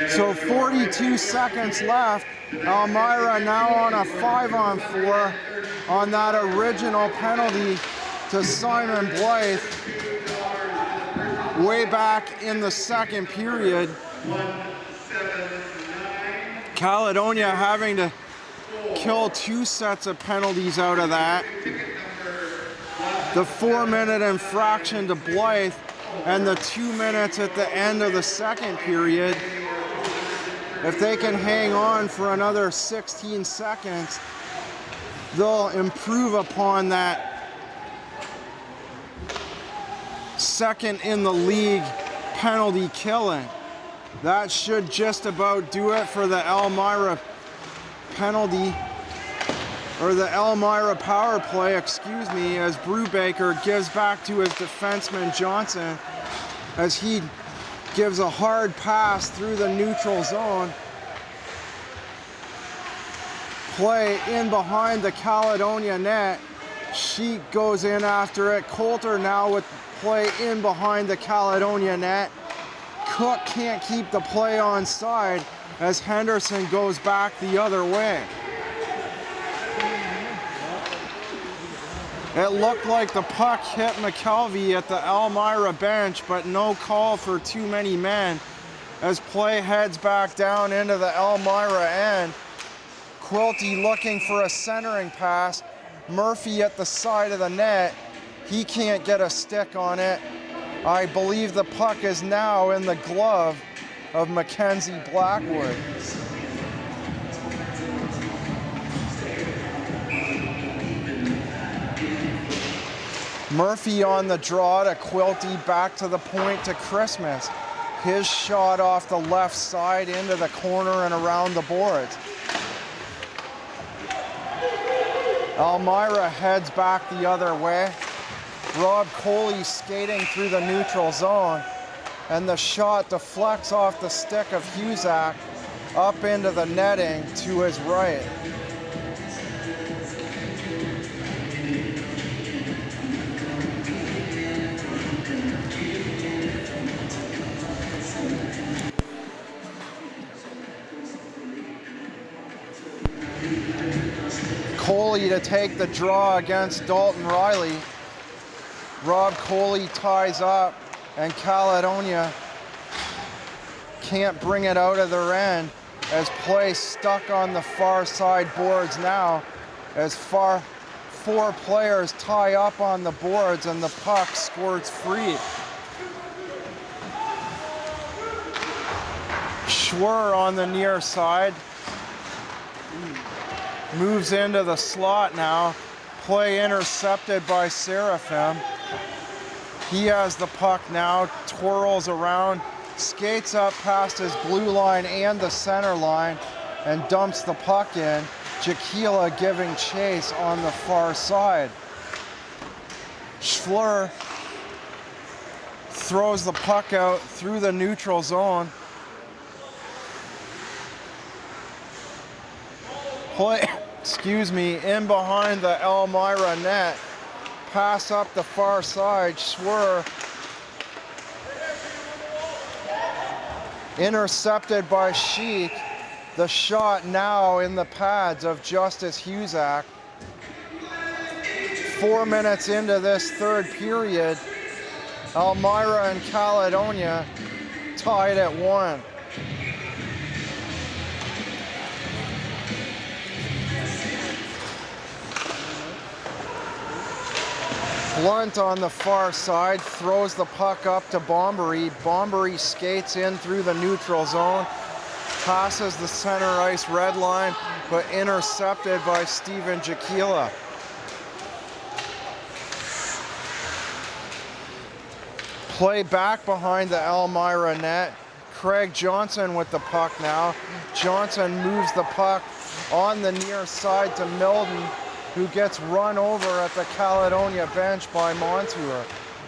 So 42 seconds left. Elmira now on a 5-on-4 on that original penalty to Simon Blythe way back in the second period. Caledonia having to kill 2 sets of penalties out of that. The 4-minute infraction to Blythe and the 2 minutes at the end of the second period. If they can hang on for another 16 seconds, they'll improve upon that second in the league penalty killing. That should just about do it for the Elmira penalty, or the Elmira power play, excuse me, as Brubaker gives back to his defenseman Johnson as he gives a hard pass through the neutral zone. Play in behind the Caledonia net. Sheik goes in after it. Coulter now with play in behind the Caledonia net. Cook can't keep the play on side as Henderson goes back the other way. It looked like the puck hit McKelvey at the Elmira bench, but no call for too many men as play heads back down into the Elmira end. Quilty looking for a centering pass. Murphy at the side of the net. He can't get a stick on it. I believe the puck is now in the glove of Mackenzie Blackwood. Murphy on the draw to Quilty, back to the point to Christmas. His shot off the left side into the corner and around the boards. Elmira heads back the other way. Rob Coley skating through the neutral zone, and the shot deflects off the stick of Husak up into the netting to his right. Coley to take the draw against Dalton Riley. Rob Coley ties up, and Caledonia can't bring it out of their end as play stuck on the far side boards now as four players tie up on the boards and the puck squirts free. Schwer on the near side. Moves into the slot now. Play intercepted by Seraphim. He has the puck now, twirls around, skates up past his blue line and the center line, and dumps the puck in. Jaquila giving chase on the far side. Schlur throws the puck out through the neutral zone. Play, in behind the Elmira net. Pass up the far side. Schwer intercepted by Sheik. The shot now in the pads of Justice Husak. 4 minutes into this third period, Elmira and Caledonia tied at 1. Blunt on the far side throws the puck up to Bombery. Bombery skates in through the neutral zone, passes the center ice red line, but intercepted by Steven Jaquila. Play back behind the Elmira net. Craig Johnson with the puck now. Johnson moves the puck on the near side to Milden, who gets run over at the Caledonia bench by Montour.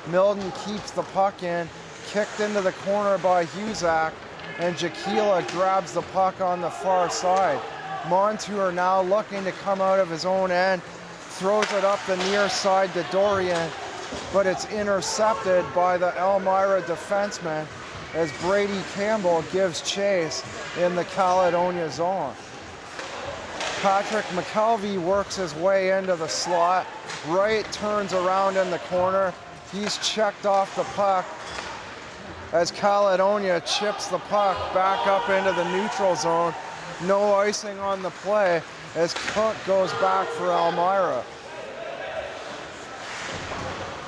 Milden keeps the puck in, kicked into the corner by Husak, and Jaquila grabs the puck on the far side. Montour now looking to come out of his own end, throws it up the near side to Dorian, but it's intercepted by the Elmira defenseman as Brady Campbell gives chase in the Caledonia zone. Patrick McKelvey works his way into the slot. Wright turns around in the corner. He's checked off the puck as Caledonia chips the puck back up into the neutral zone. No icing on the play as Cook goes back for Elmira.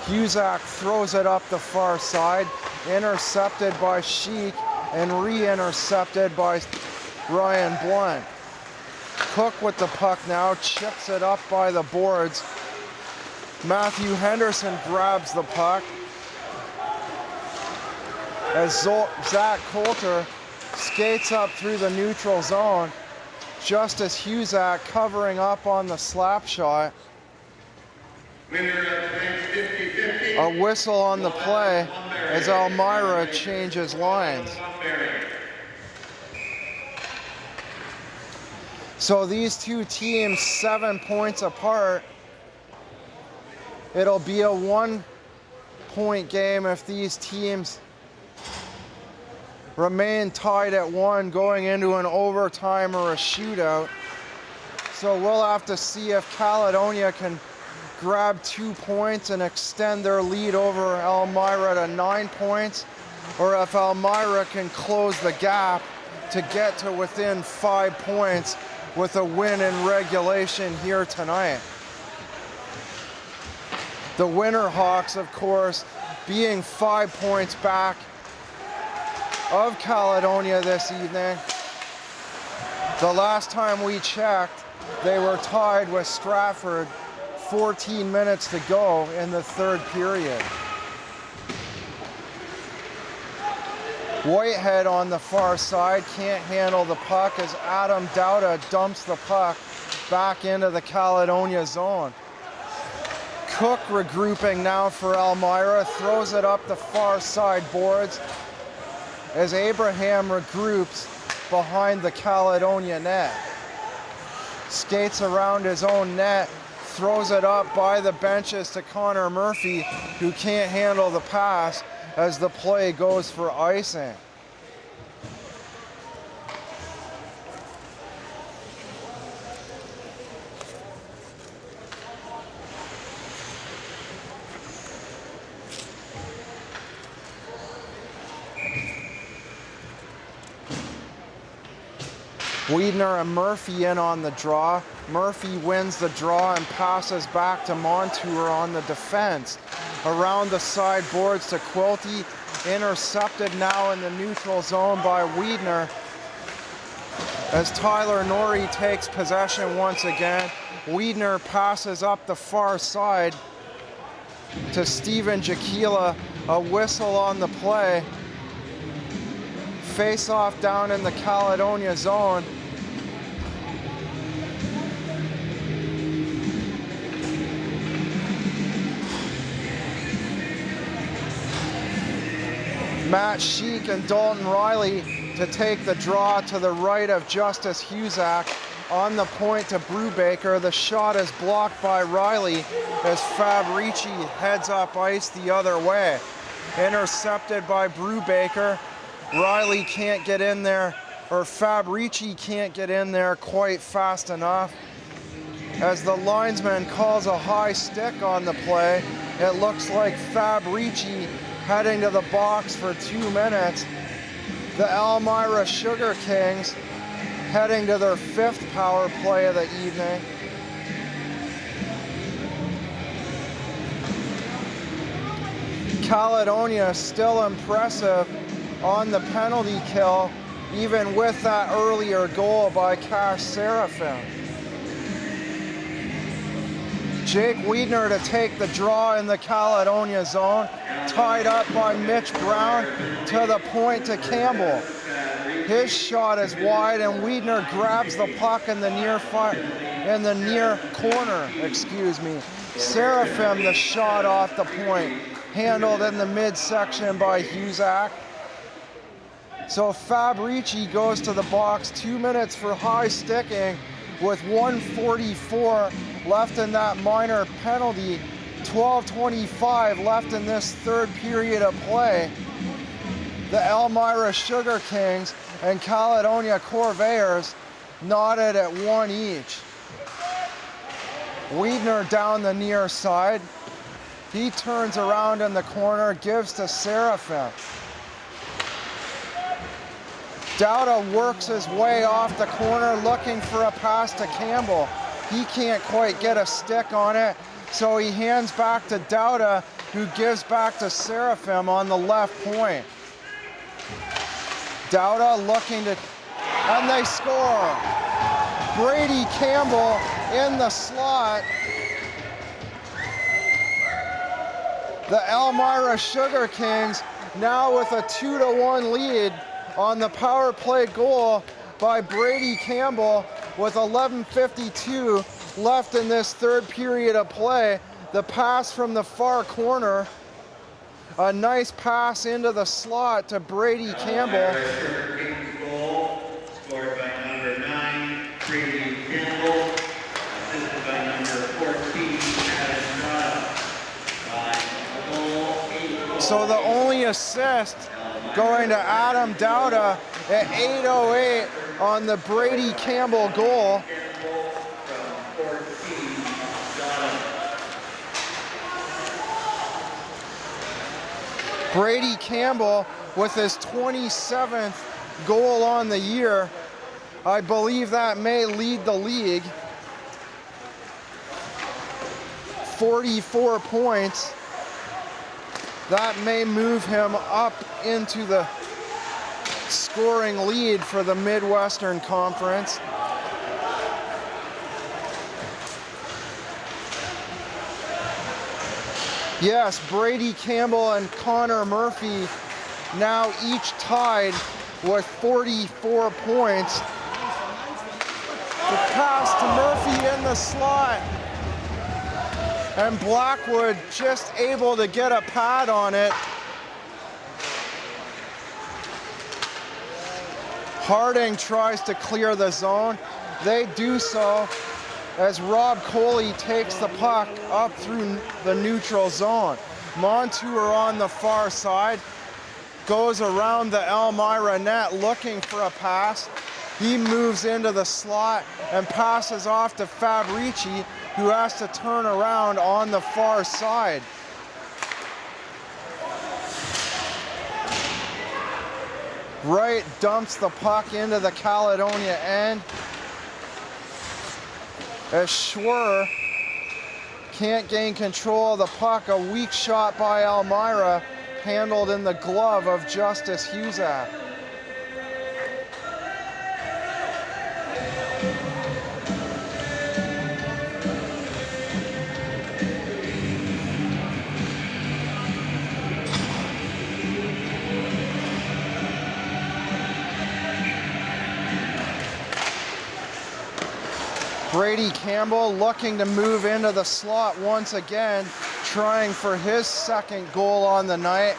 Husak throws it up the far side, intercepted by Sheik and re-intercepted by Ryan Blunt. Cook with the puck now, chips it up by the boards. Matthew Henderson grabs the puck as Zach Coulter skates up through the neutral zone. Justice Husak covering up on the slap shot. A whistle on the play as Elmira changes lines. So these two teams 7 points apart. It'll be a 1-point game if these teams remain tied at 1 going into an overtime or a shootout. So we'll have to see if Caledonia can grab 2 points and extend their lead over Elmira to 9 points, or if Elmira can close the gap to get to within 5 points with a win in regulation here tonight. The Winterhawks, of course, being 5 points back of Caledonia this evening. The last time we checked, they were tied with Stratford 14 minutes to go in the third period. Whitehead on the far side can't handle the puck as Adam Dowda dumps the puck back into the Caledonia zone. Cook regrouping now for Elmira, throws it up the far side boards as Abraham regroups behind the Caledonia net. Skates around his own net, throws it up by the benches to Connor Murphy, who can't handle the pass as the play goes for icing. Wiedner and Murphy in on the draw. Murphy wins the draw and passes back to Montour on the defense. Around the side boards to Quilty, intercepted now in the neutral zone by Wiedner as Tyler Norrie takes possession once again. Wiedner passes up the far side to Steven Jaquila, a whistle on the play. Face off down in the Caledonia zone. Matt Sheik and Dalton Riley to take the draw to the right of Justice Husak. On the point to Brubaker. The shot is blocked by Riley as Fabrici heads up ice the other way. Intercepted by Brubaker. Riley can't get in there, or Fabrici can't get in there quite fast enough. As the linesman calls a high stick on the play, it looks like Fabrici heading to the box for 2 minutes. The Elmira Sugar Kings heading to their 5th power play of the evening. Caledonia still impressive on the penalty kill, even with that earlier goal by Cash Seraphim. Jake Wiedner to take the draw in the Caledonia zone, tied up by Mitch Brown to the point to Campbell. His shot is wide and Wiedner grabs the puck in the near corner. Seraphim the shot off the point, handled in the midsection by Husak. So Fabrici goes to the box, 2 minutes for high sticking with 1:44 left in that minor penalty, 12:25 left in this third period of play. The Elmira Sugar Kings and Caledonia Corvairs knotted at 1 each. Wiedner down the near side. He turns around in the corner, gives to Seraphim. Dowda works his way off the corner looking for a pass to Campbell. He can't quite get a stick on it, so he hands back to Dowda, who gives back to Seraphim on the left point. Dowda looking to and they score. Brady Campbell in the slot. The Elmira Sugar Kings now with a 2-1 lead on the power play goal by Brady Campbell with 11:52 left in this third period of play. The pass from the far corner, a nice pass into the slot to Brady Campbell. Sugar Kings goal, scored by number 9, Brady Campbell, assisted by number 14, So the only assist going to Adam Dowda at 8:08 on the Brady Campbell goal. Brady Campbell with his 27th goal on the year. I believe that may lead the league. 44 points. That may move him up into the scoring lead for the Midwestern Conference. Yes, Brady Campbell and Connor Murphy now each tied with 44 points. The pass to Murphy in the slot. And Blackwood just able to get a pad on it. Harding tries to clear the zone. They do so as Rob Coley takes the puck up through the neutral zone. Montour on the far side goes around the Elmira net looking for a pass. He moves into the slot and passes off to Fabrici, who has to turn around on the far side. Wright dumps the puck into the Caledonia end. As Schwer can't gain control of the puck, a weak shot by Elmira, handled in the glove of Justice Husak. Brady Campbell looking to move into the slot once again, trying for his second goal on the night.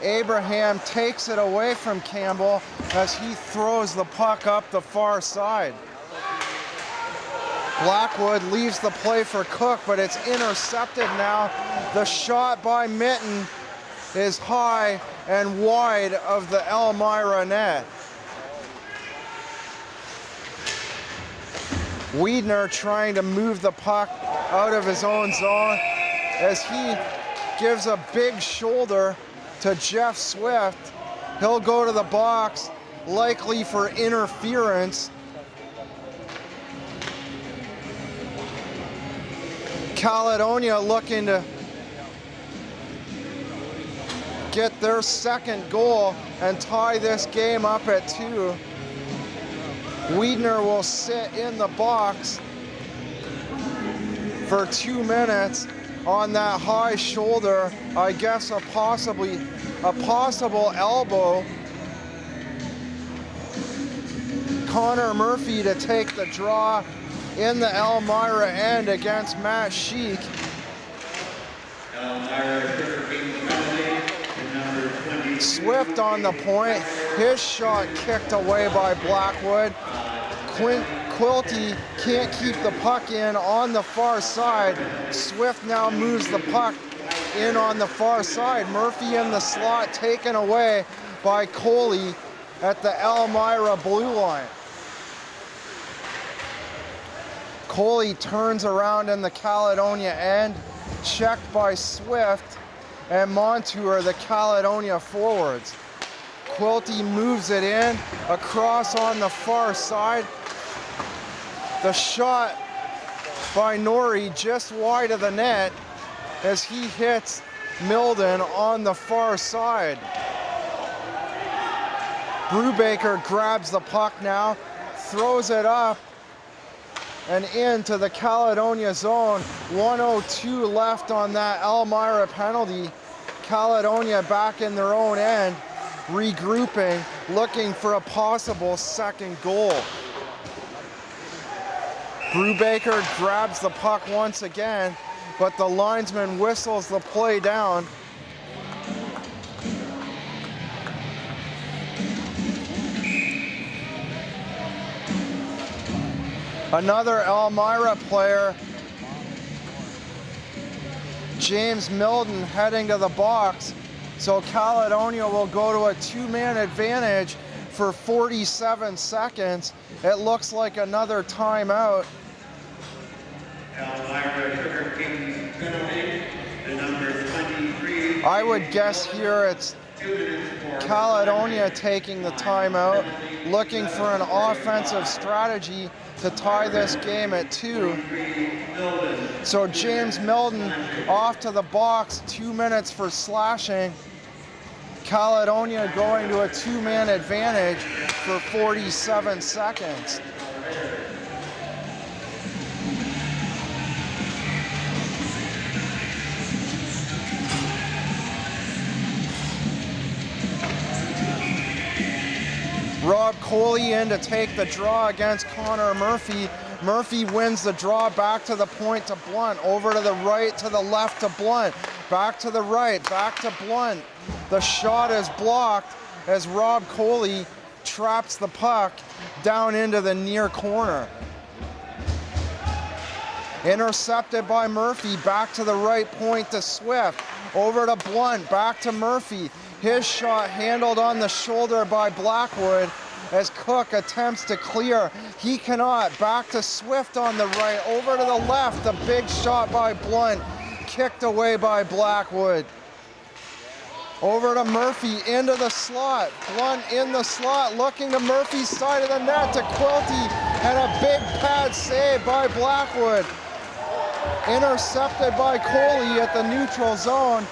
Abraham takes it away from Campbell as he throws the puck up the far side. Blackwood leaves the play for Cook, but it's intercepted now. The shot by Mitten is high and wide of the Elmira net. Wiedner trying to move the puck out of his own zone as he gives a big shoulder to Jeff Swift. He'll go to the box, likely for interference. Caledonia looking to get their second goal and tie this game up at 2. Wiedner will sit in the box for 2 minutes on that high shoulder. I guess a possible elbow. Connor Murphy to take the draw in the Elmira end against Matt Sheik. Swift on the point. His shot kicked away by Blackwood. Quilty can't keep the puck in on the far side. Swift now moves the puck in on the far side. Murphy in the slot, taken away by Coley at the Elmira blue line. Coley turns around in the Caledonia end, checked by Swift and Montour, the Caledonia forwards. Quilty moves it in, across on the far side. The shot by Norrie just wide of the net as he hits Milden on the far side. Brubaker grabs the puck now, throws it up and into the Caledonia zone. 1:02 left on that Elmira penalty. Caledonia back in their own end, regrouping, looking for a possible second goal. Brubaker grabs the puck once again, but the linesman whistles the play down. Another Elmira player, James Milden, heading to the box. So Caledonia will go to a two-man advantage for 47 seconds. It looks like another timeout. Elmira Sugar Kings penalty, the number 23. I would guess here it's Caledonia taking the timeout, looking for an offensive strategy to tie this game at 2. So James Milden off to the box, 2 minutes for slashing. Caledonia going to a two-man advantage for 47 seconds. Rob Coley in to take the draw against Connor Murphy. Murphy wins the draw back to the point to Blunt. Over to the right, to the left to Blunt. Back to the right, back to Blunt. The shot is blocked as Rob Coley traps the puck down into the near corner. Intercepted by Murphy, back to the right point to Swift. Over to Blunt, back to Murphy. His shot handled on the shoulder by Blackwood as Cook attempts to clear. He cannot. Back to Swift on the right. Over to the left. A big shot by Blunt. Kicked away by Blackwood. Over to Murphy into the slot. Blunt in the slot looking to Murphy's side of the net to Quilty. And a big pad save by Blackwood. Intercepted by Coley at the neutral zone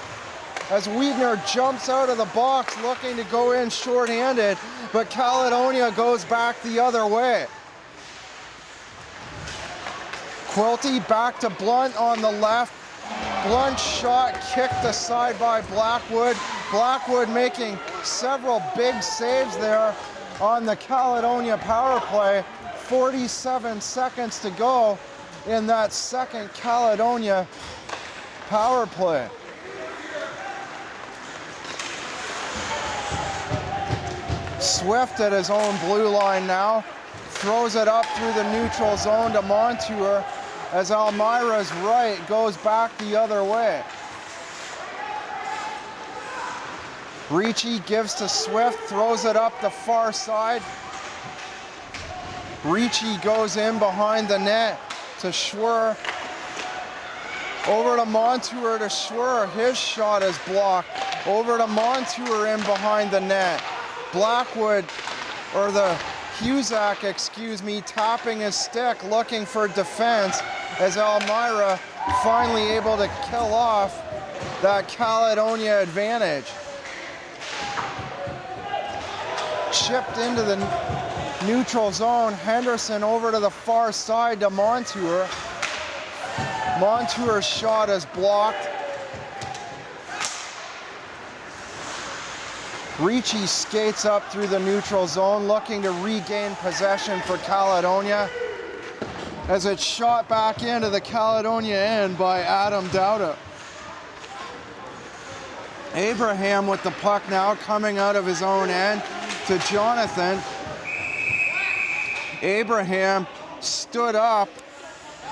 as Wiedner jumps out of the box looking to go in shorthanded, but Caledonia goes back the other way. Quilty back to Blunt on the left. Blunt's shot kicked aside by Blackwood. Blackwood making several big saves there on the Caledonia power play. 47 seconds to go in that second Caledonia power play. Swift at his own blue line now, throws it up through the neutral zone to Montour as Elmira's right goes back the other way. Ricci gives to Swift, throws it up the far side. Ricci goes in behind the net to Schwer. Over to Montour to Schwer, his shot is blocked. Over to Montour in behind the net. Blackwood, or the Husak, excuse me, tapping his stick, looking for defense as Elmira finally able to kill off that Caledonia advantage. Chipped into the neutral zone, Henderson over to the far side to Montour. Montour's shot is blocked. Ricci skates up through the neutral zone, looking to regain possession for Caledonia as it's shot back into the Caledonia end by Adam Dowda. Abraham with the puck now, coming out of his own end to Jonathan. Abraham stood up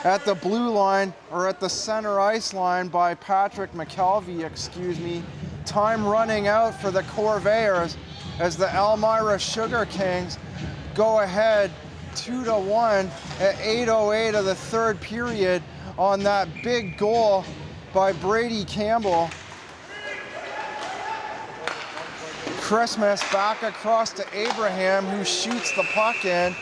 at the blue line, or at the center ice line by Patrick McKelvey, excuse me. Time running out for the Corvairs as the Elmira Sugar Kings go ahead 2-1 at 8:08 of the third period on that big goal by Brady Campbell. Christmas back across to Abraham, who shoots the puck in.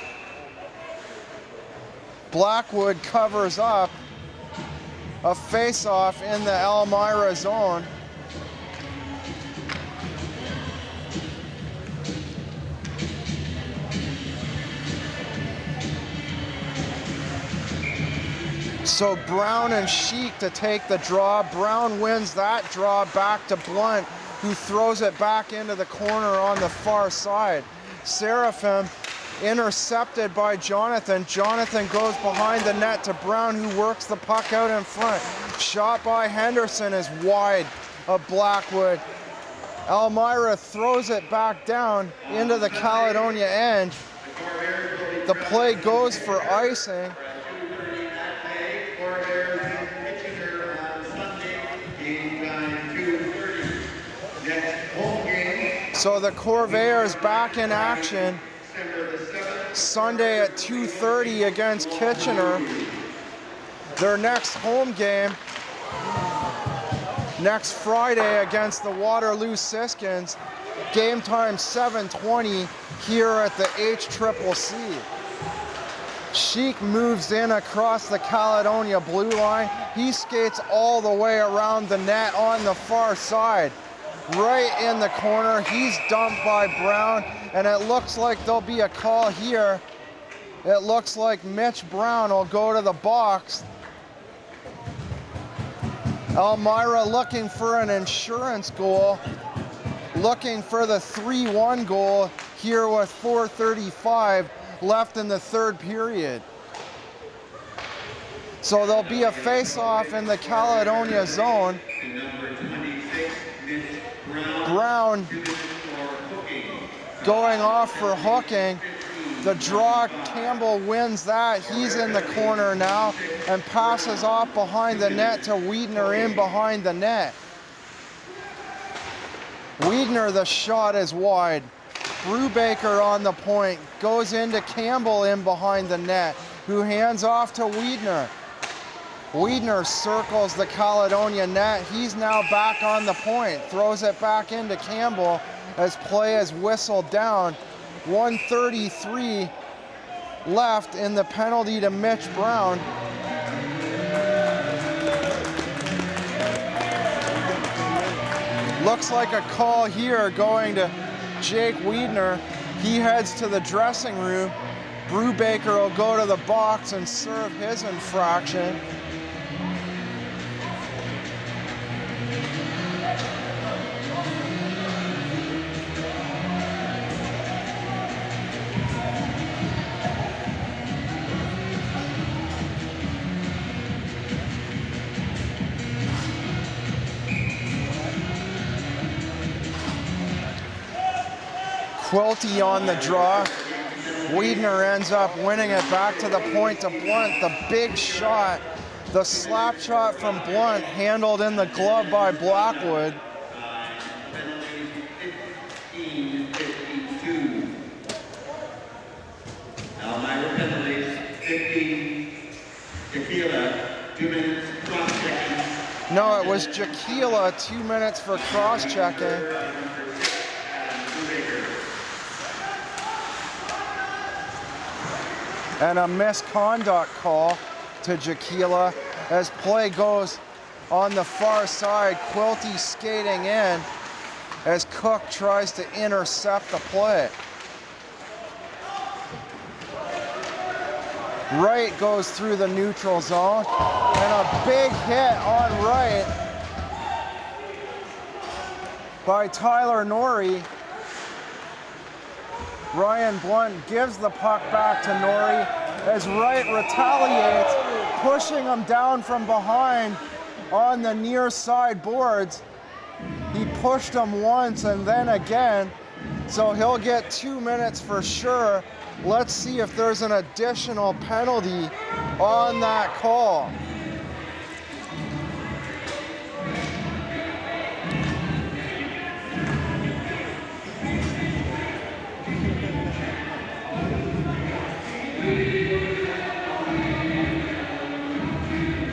Blackwood covers up a face-off in the Elmira zone. So Brown and Sheik to take the draw. Brown wins that draw back to Blunt, who throws it back into the corner on the far side. Seraphim intercepted by Jonathan. Jonathan goes behind the net to Brown, who works the puck out in front. Shot by Henderson is wide of Blackwood. Elmira throws it back down into the Caledonia end. The play goes for icing. So the Corvairs back in action Sunday at 2:30 against Kitchener. Their next home game next Friday against the Waterloo Siskins. Game time 7:20 here at the HCCC. Sheik moves in across the Caledonia blue line. He skates all the way around the net on the far side. Right in the corner, he's dumped by Brown, and it looks like there'll be a call here. It looks like Mitch Brown will go to the box. Elmira looking for an insurance goal, looking for the 3-1 goal here with 4:35 left in the third period. So there'll be a face-off in the Caledonia zone. Brown going off for hooking. The draw, Campbell wins that. He's in the corner now and passes off behind the net to Wiedner in behind the net. Wiedner, the shot is wide. Brubaker on the point, goes into Campbell in behind the net, who hands off to Wiedner. Wiedner circles the Caledonia net. He's now back on the point, throws it back into Campbell as play is whistled down. 1:33 left in the penalty to Mitch Brown. Looks like a call here going to Jake Wiedner. He heads to the dressing room. Brubaker will go to the box and serve his infraction. Quilty on the draw. Wiedner ends up winning it back to the point to Blunt. The big shot, the slap shot from Blunt, handled in the glove by Blackwood. Elmira penalties, 15. Tequila, 2 minutes, cross-checking. No, it was Jaquila, 2 minutes for cross-checking. And a misconduct call to Jaquila as play goes on the far side. Quilty skating in as Cook tries to intercept the play. Wright goes through the neutral zone, and a big hit on Wright by Tyler Norrie. Ryan Blunt gives the puck back to Norrie as Wright retaliates, pushing him down from behind on the near side boards. He pushed him once and then again, so he'll get 2 minutes for sure. Let's see if there's an additional penalty on that call.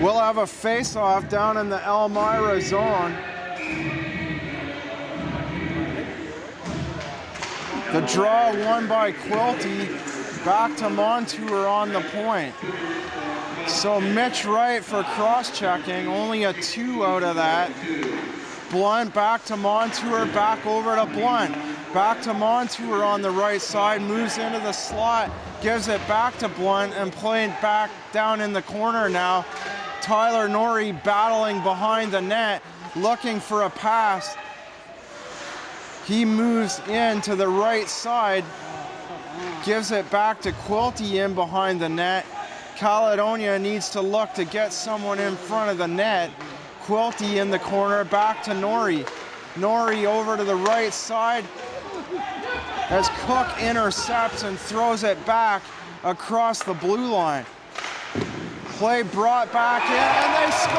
We'll have a face-off down in the Elmira zone. The draw won by Quilty, back to Montour on the point. So Mitch Wright for cross-checking, only a 2 out of that. Blunt back to Montour, back over to Blunt. Back to Montour on the right side, moves into the slot, gives it back to Blunt, and playing back down in the corner now. Tyler Norrie battling behind the net, looking for a pass. He moves in to the right side, gives it back to Quilty in behind the net. Caledonia needs to look to get someone in front of the net. Quilty in the corner, back to Norrie. Norrie over to the right side as Cook intercepts and throws it back across the blue line. Play brought back in, and they score!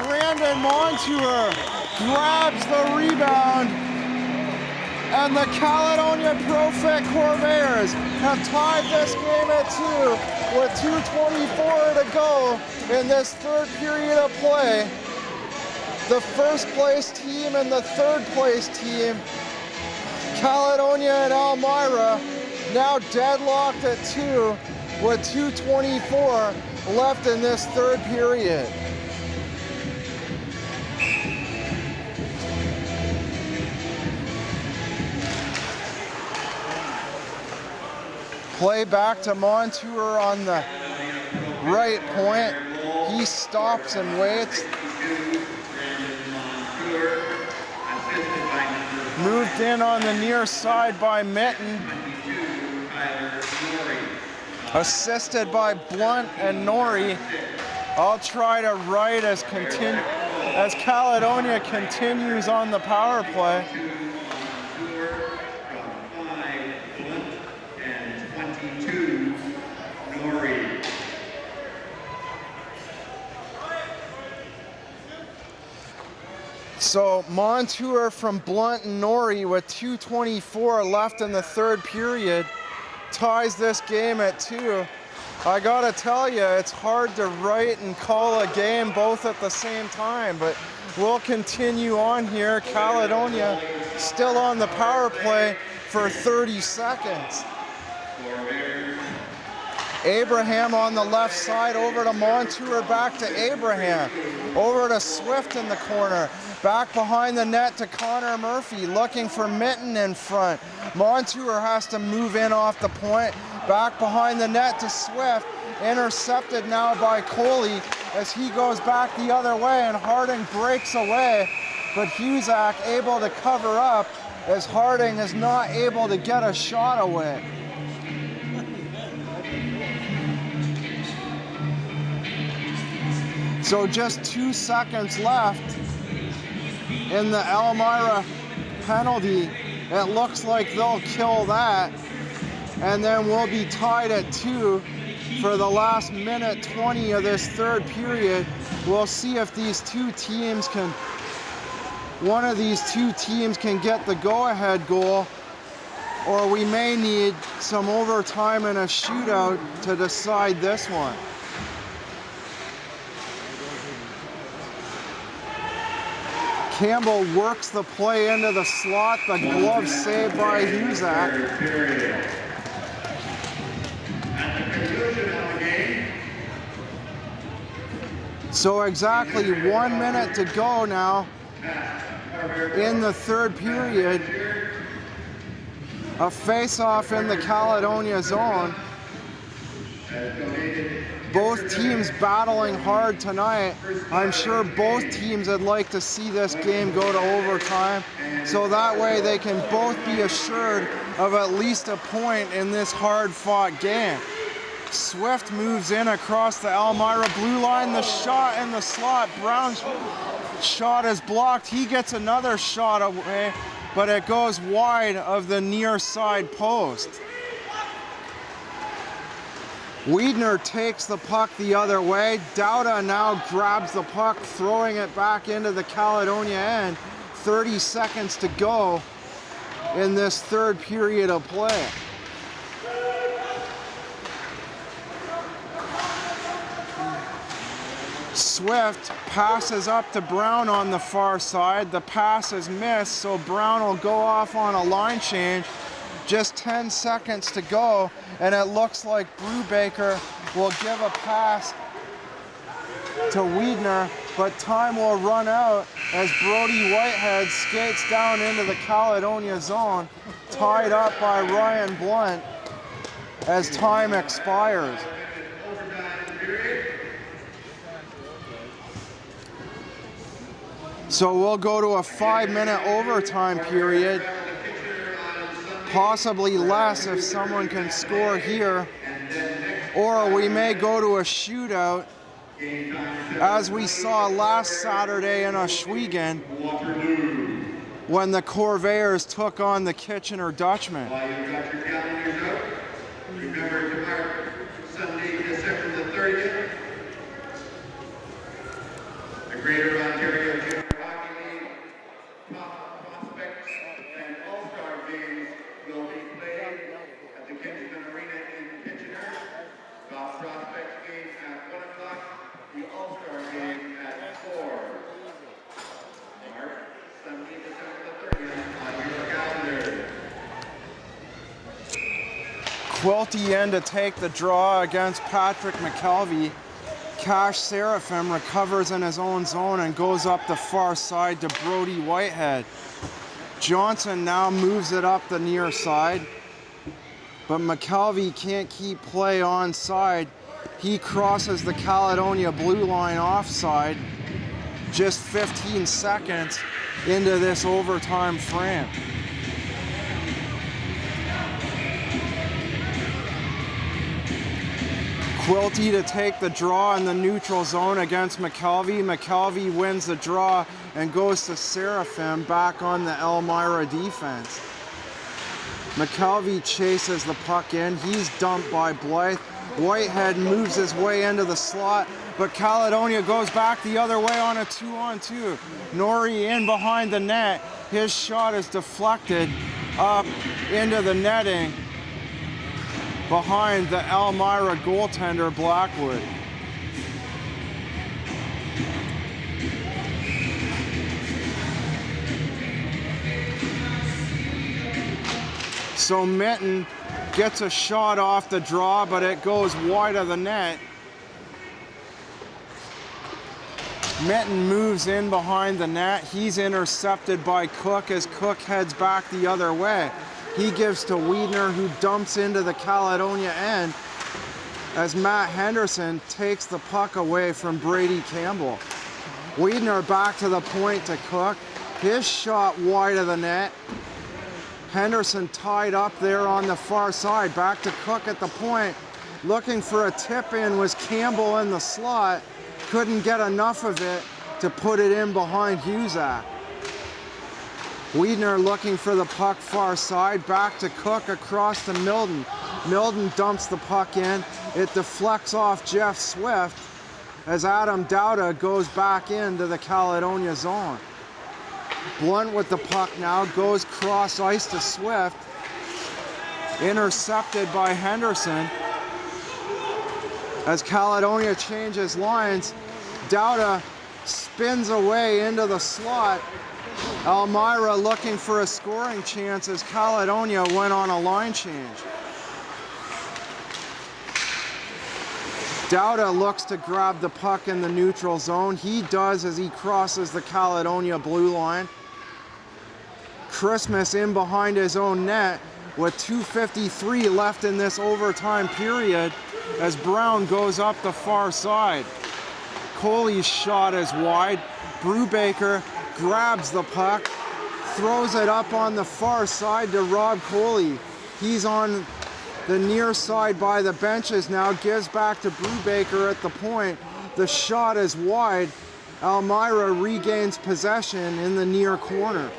Brandon Montour grabs the rebound, and the Caledonia Pro-Fit Corvairs have tied this game at 2 with 2:24 to go in this third period of play. The first place team and the third place team, Caledonia and Elmira, now deadlocked at 2 with 2:24 left in this third period. Play back to Montour on the right point. He stops and waits. Moved in on the near side by Mitten. Assisted by Blunt and Norrie. I'll try to right as Caledonia continues on the power play. So Montour from Blunt and Norrie with 2:24 left in the third period ties this game at 2. I gotta tell you, it's hard to write and call a game both at the same time, but we'll continue on here. Caledonia still on the power play for 30 seconds. Abraham on the left side, over to Montour, back to Abraham. Over to Swift in the corner. Back behind the net to Connor Murphy, looking for Mitten in front. Montour has to move in off the point. Back behind the net to Swift. Intercepted now by Coley as he goes back the other way, and Harding breaks away. But Husak able to cover up as Harding is not able to get a shot away. So just 2 seconds left in the Elmira penalty. It looks like they'll kill that, and then we'll be tied at 2 for the last minute 20 of this third period. We'll see if one of these two teams can get the go-ahead goal, or we may need some overtime and a shootout to decide this one. Campbell works the play into the slot, the glove saved by Husak. So exactly 1 minute to go now in the third period. A face-off in the Caledonia zone. Both teams battling hard tonight. I'm sure both teams would like to see this game go to overtime, so that way they can both be assured of at least a point in this hard-fought game. Swift moves in across the Elmira blue line. The shot in the slot. Brown's shot is blocked. He gets another shot away, but it goes wide of the near side post. Wiedner takes the puck the other way. Dauda now grabs the puck, throwing it back into the Caledonia end. 30 seconds to go in this third period of play. Swift passes up to Brown on the far side. The pass is missed, so Brown will go off on a line change. Just 10 seconds to go, and it looks like Brubaker will give a pass to Wiedner. but time will run out as Brody Whitehead skates down into the Caledonia zone, tied up by Ryan Blunt as time expires. So we'll go to a 5-minute overtime period, possibly less if someone can score here, or we may go to a shootout as we saw last Saturday in Oswego when the Corvairs took on the Kitchener Dutchmen. While you've got your calendars out, remember tomorrow, Sunday, December the 30th, the Greater Ontario Junior Hockey League top prospects and all-star games will be played at the Kingston Arena in Kitchener. Top prospects game at 1 o'clock, the all-star game at 4. Mark, Sunday, December the 30th on your calendar. Quilty in to take the draw against Patrick McKelvey. Cash Seraphim recovers in his own zone and goes up the far side to Brody Whitehead. Johnson now moves it up the near side, but McKelvey can't keep play onside. He crosses the Caledonia blue line offside just 15 seconds into this overtime frame. Quilty to take the draw in the neutral zone against McKelvey. McKelvey wins the draw and goes to Seraphim back on the Elmira defense. McKelvey chases the puck in. He's dumped by Blythe. Whitehead moves his way into the slot, but Caledonia goes back the other way on a 2-on-2. Norrie in behind the net. His shot is deflected up into the netting behind the Elmira goaltender Blackwood. So Minton gets a shot off the draw, but it goes wide of the net. Minton moves in behind the net. He's intercepted by Cook as Cook heads back the other way. He gives to Wiedner, who dumps into the Caledonia end as Matt Henderson takes the puck away from Brady Campbell. Wiedner back to the point to Cook. His shot wide of the net. Henderson tied up there on the far side. Back to Cook at the point. Looking for a tip in was Campbell in the slot. Couldn't get enough of it to put it in behind Huzak. Wiedner looking for the puck far side. Back to Cook across to Milton. Milton dumps the puck in. It deflects off Jeff Swift as Adam Dowda goes back into the Caledonia zone. Blunt with the puck now, goes cross ice to Swift. Intercepted by Henderson. As Caledonia changes lines, Dowda spins away into the slot. Elmira looking for a scoring chance as Caledonia went on a line change. Dowda looks to grab the puck in the neutral zone. He does as he crosses the Caledonia blue line. Christmas in behind his own net with 2:53 left in this overtime period as Brown goes up the far side. Coley's shot is wide. Brubaker grabs the puck, throws it up on the far side to Rob Coley. He's on the near side by the benches now, gives back to Brubaker at the point. The shot is wide. Elmira regains possession in the near corner.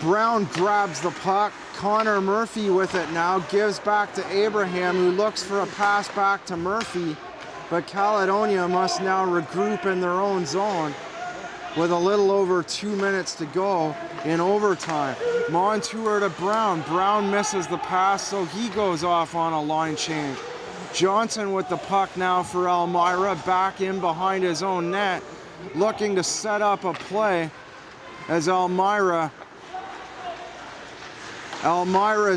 Brown grabs the puck. Connor Murphy with it now, gives back to Abraham, who looks for a pass back to Murphy, but Caledonia must now regroup in their own zone with a little over 2 minutes to go in overtime. Montour to Brown. Brown misses the pass, so he goes off on a line change. Johnson with the puck now for Elmira, back in behind his own net, looking to set up a play as Elmira's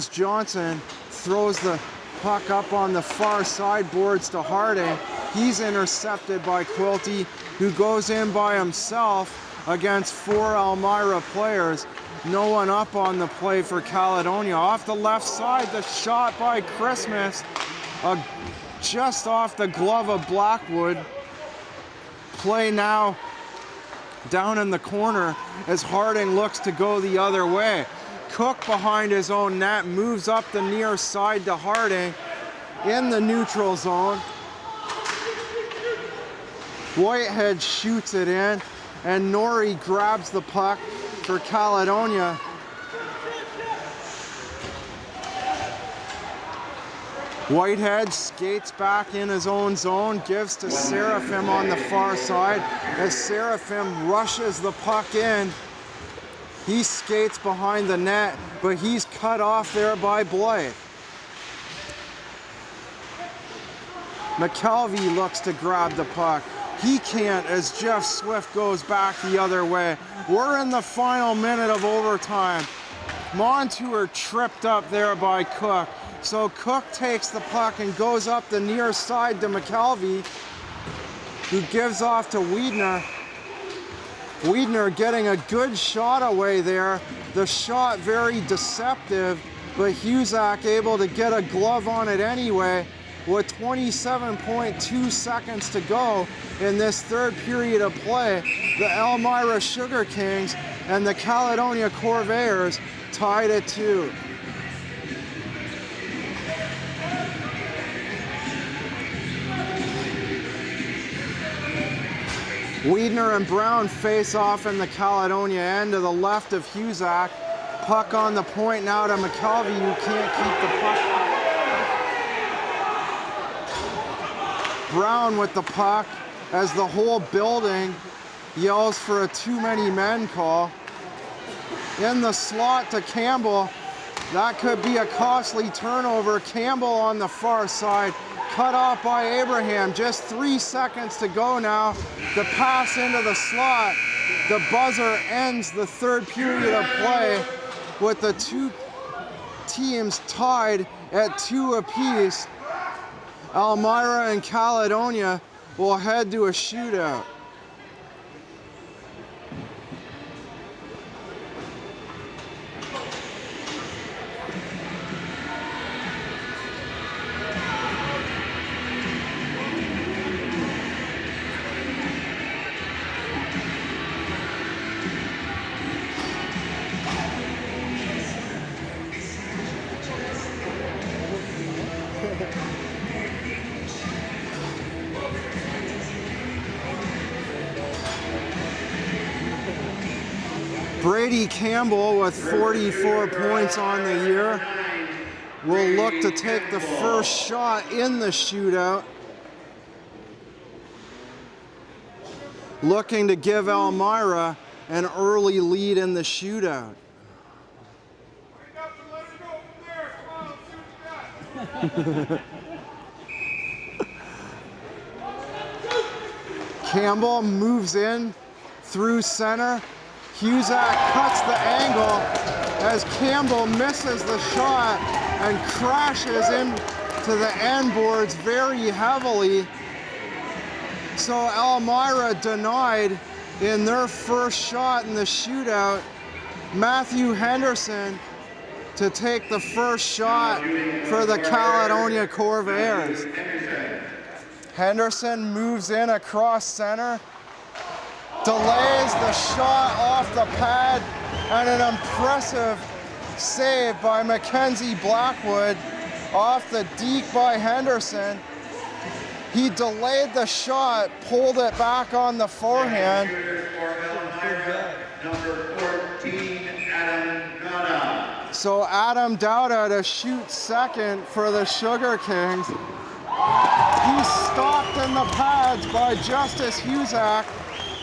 Johnson throws the puck up on the far sideboards to Harding. He's intercepted by Quilty, who goes in by himself against 4 Elmira players. No one up on the play for Caledonia. Off the left side, the shot by Christmas, just off the glove of Blackwood. Play now down in the corner as Harding looks to go the other way. Cook behind his own net moves up the near side to Harding in the neutral zone. Whitehead shoots it in, and Norrie grabs the puck for Caledonia. Whitehead skates back in his own zone, gives to Seraphim on the far side. As Seraphim rushes the puck in, he skates behind the net, but he's cut off there by Blythe. McKelvey looks to grab the puck. He can't as Jeff Swift goes back the other way. We're in the final minute of overtime. Montour tripped up there by Cook. So Cook takes the puck and goes up the near side to McKelvey, who gives off to Wiedner. Wiedner getting a good shot away there. The shot very deceptive, but Husak able to get a glove on it anyway. With 27.2 seconds to go in this third period of play, the Elmira Sugar Kings and the Caledonia Corvairs tied at 2. Wiedner and Brown face off in the Caledonia end to the left of Husak. Puck on the point now to McKelvey, who can't keep the puck. Brown with the puck as the whole building yells for a too many men call. In the slot to Campbell. That could be a costly turnover. Campbell on the far side, cut off by Abraham. Just 3 seconds to go now. The pass into the slot. The buzzer ends the third period of play with the two teams tied at 2 apiece. Elmira and Caledonia will head to a shootout. Brady Campbell with 44 points on the year will look to take the first shot in the shootout. Looking to give Elmira an early lead in the shootout. Campbell moves in through center. Husak cuts the angle as Campbell misses the shot and crashes into the end boards very heavily. So Elmira denied in their first shot in the shootout. Matthew Henderson to take the first shot for the Caledonia Corvairs. Henderson moves in across center. Delays the shot off the pad, and an impressive save by Mackenzie Blackwood off the deke by Henderson. He delayed the shot, pulled it back on the forehand. Number 14, Adam Dowda. So Adam Dowda to shoot second for the Sugar Kings. He's stopped in the pads by Justice Husak.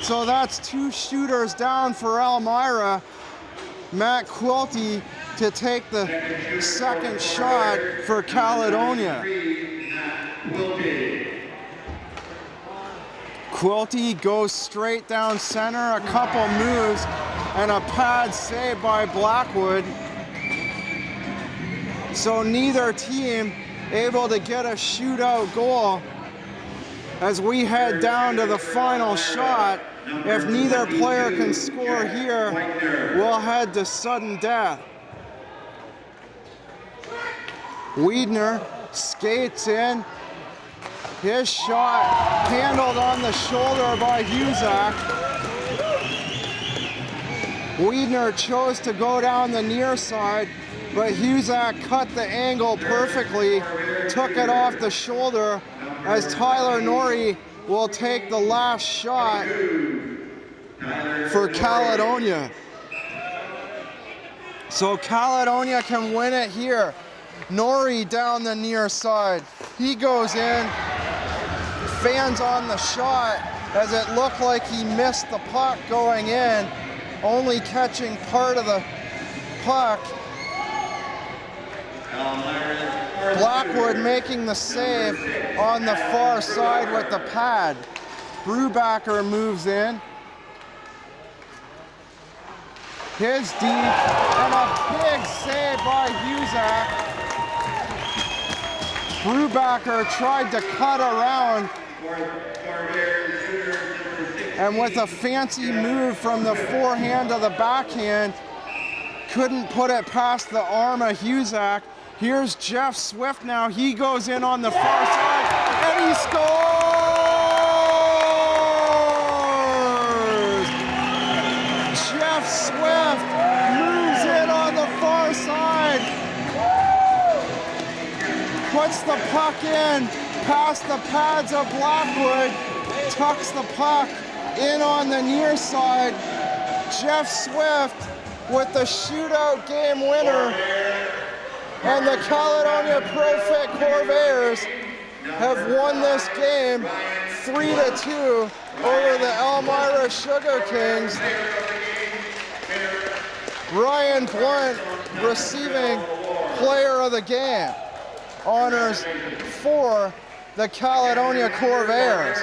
So that's 2 shooters down for Elmira. Matt Quilty to take the second shot for Caledonia. Quilty goes straight down center, a couple moves, and a pad save by Blackwood. So neither team able to get a shootout goal as we head down to the final shot. If neither player can score here, we'll head to sudden death. Wiedner skates in. His shot handled on the shoulder by Huzak. Wiedner chose to go down the near side, but Huzak cut the angle perfectly, took it off the shoulder, as Tyler Norrie will take the last shot for Caledonia. So Caledonia can win it here. Norrie down the near side. He goes in, fans on the shot, as it looked like he missed the puck going in, only catching part of the puck. Blackwood making the save on the far side with the pad. Brubaker moves in. His deep, and a big save by Huzak. Brubaker tried to cut around, and with a fancy move from the forehand to the backhand, couldn't put it past the arm of Huzak. Here's Jeff Swift now. He goes in on the far side, and he scores! Jeff Swift moves in on the far side, puts the puck in past the pads of Blackwood, tucks the puck in on the near side. Jeff Swift with the shootout game winner, and the Caledonia Pro-Fit Corvairs have won this game 3-2 over the Elmira Sugar Kings. Ryan Blunt receiving Player of the Game honors for the Caledonia Corvairs.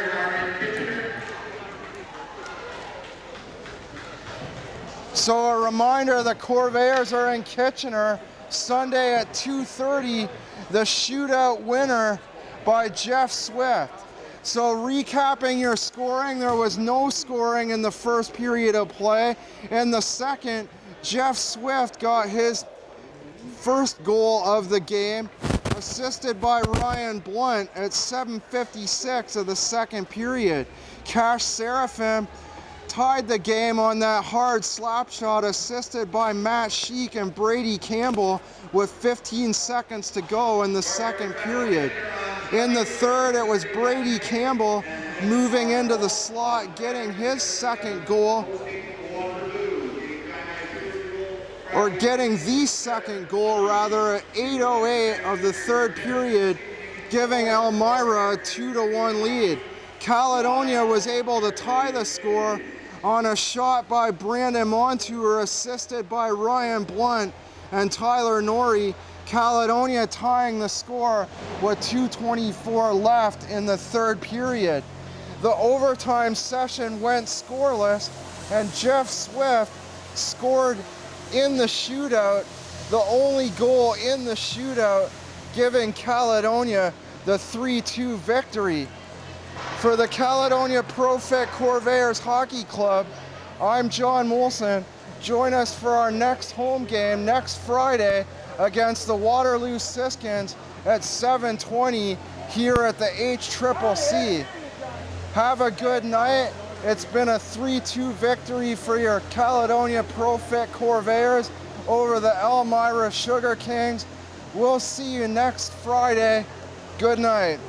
So a reminder, the Corvairs are in Kitchener Sunday at 2:30, the shootout winner by Jeff Swift. So recapping your scoring, there was no scoring in the first period of play. In the second, Jeff Swift got his first goal of the game, assisted by Ryan Blunt at 7:56 of the second period. Cash Seraphim tied the game on that hard slap shot, assisted by Matt Sheik and Brady Campbell with 15 seconds to go in the second period. In the third, it was Brady Campbell moving into the slot, getting his second goal, or getting the second goal rather, at 8:08 of the third period, giving Elmira a 2-1 lead. Caledonia was able to tie the score on a shot by Brandon Montour, assisted by Ryan Blunt and Tyler Norrie. Caledonia tying the score with 2:24 left in the third period. The overtime session went scoreless, and Jeff Swift scored in the shootout, the only goal in the shootout, giving Caledonia the 3-2 victory. For the Caledonia Pro-Fit Corvairs Hockey Club, I'm John Molson. Join us for our next home game next Friday against the Waterloo Siskins at 7:20 here at the HCCC. Have a good night. It's been a 3-2 victory for your Caledonia Pro-Fit Corvairs over the Elmira Sugar Kings. We'll see you next Friday. Good night.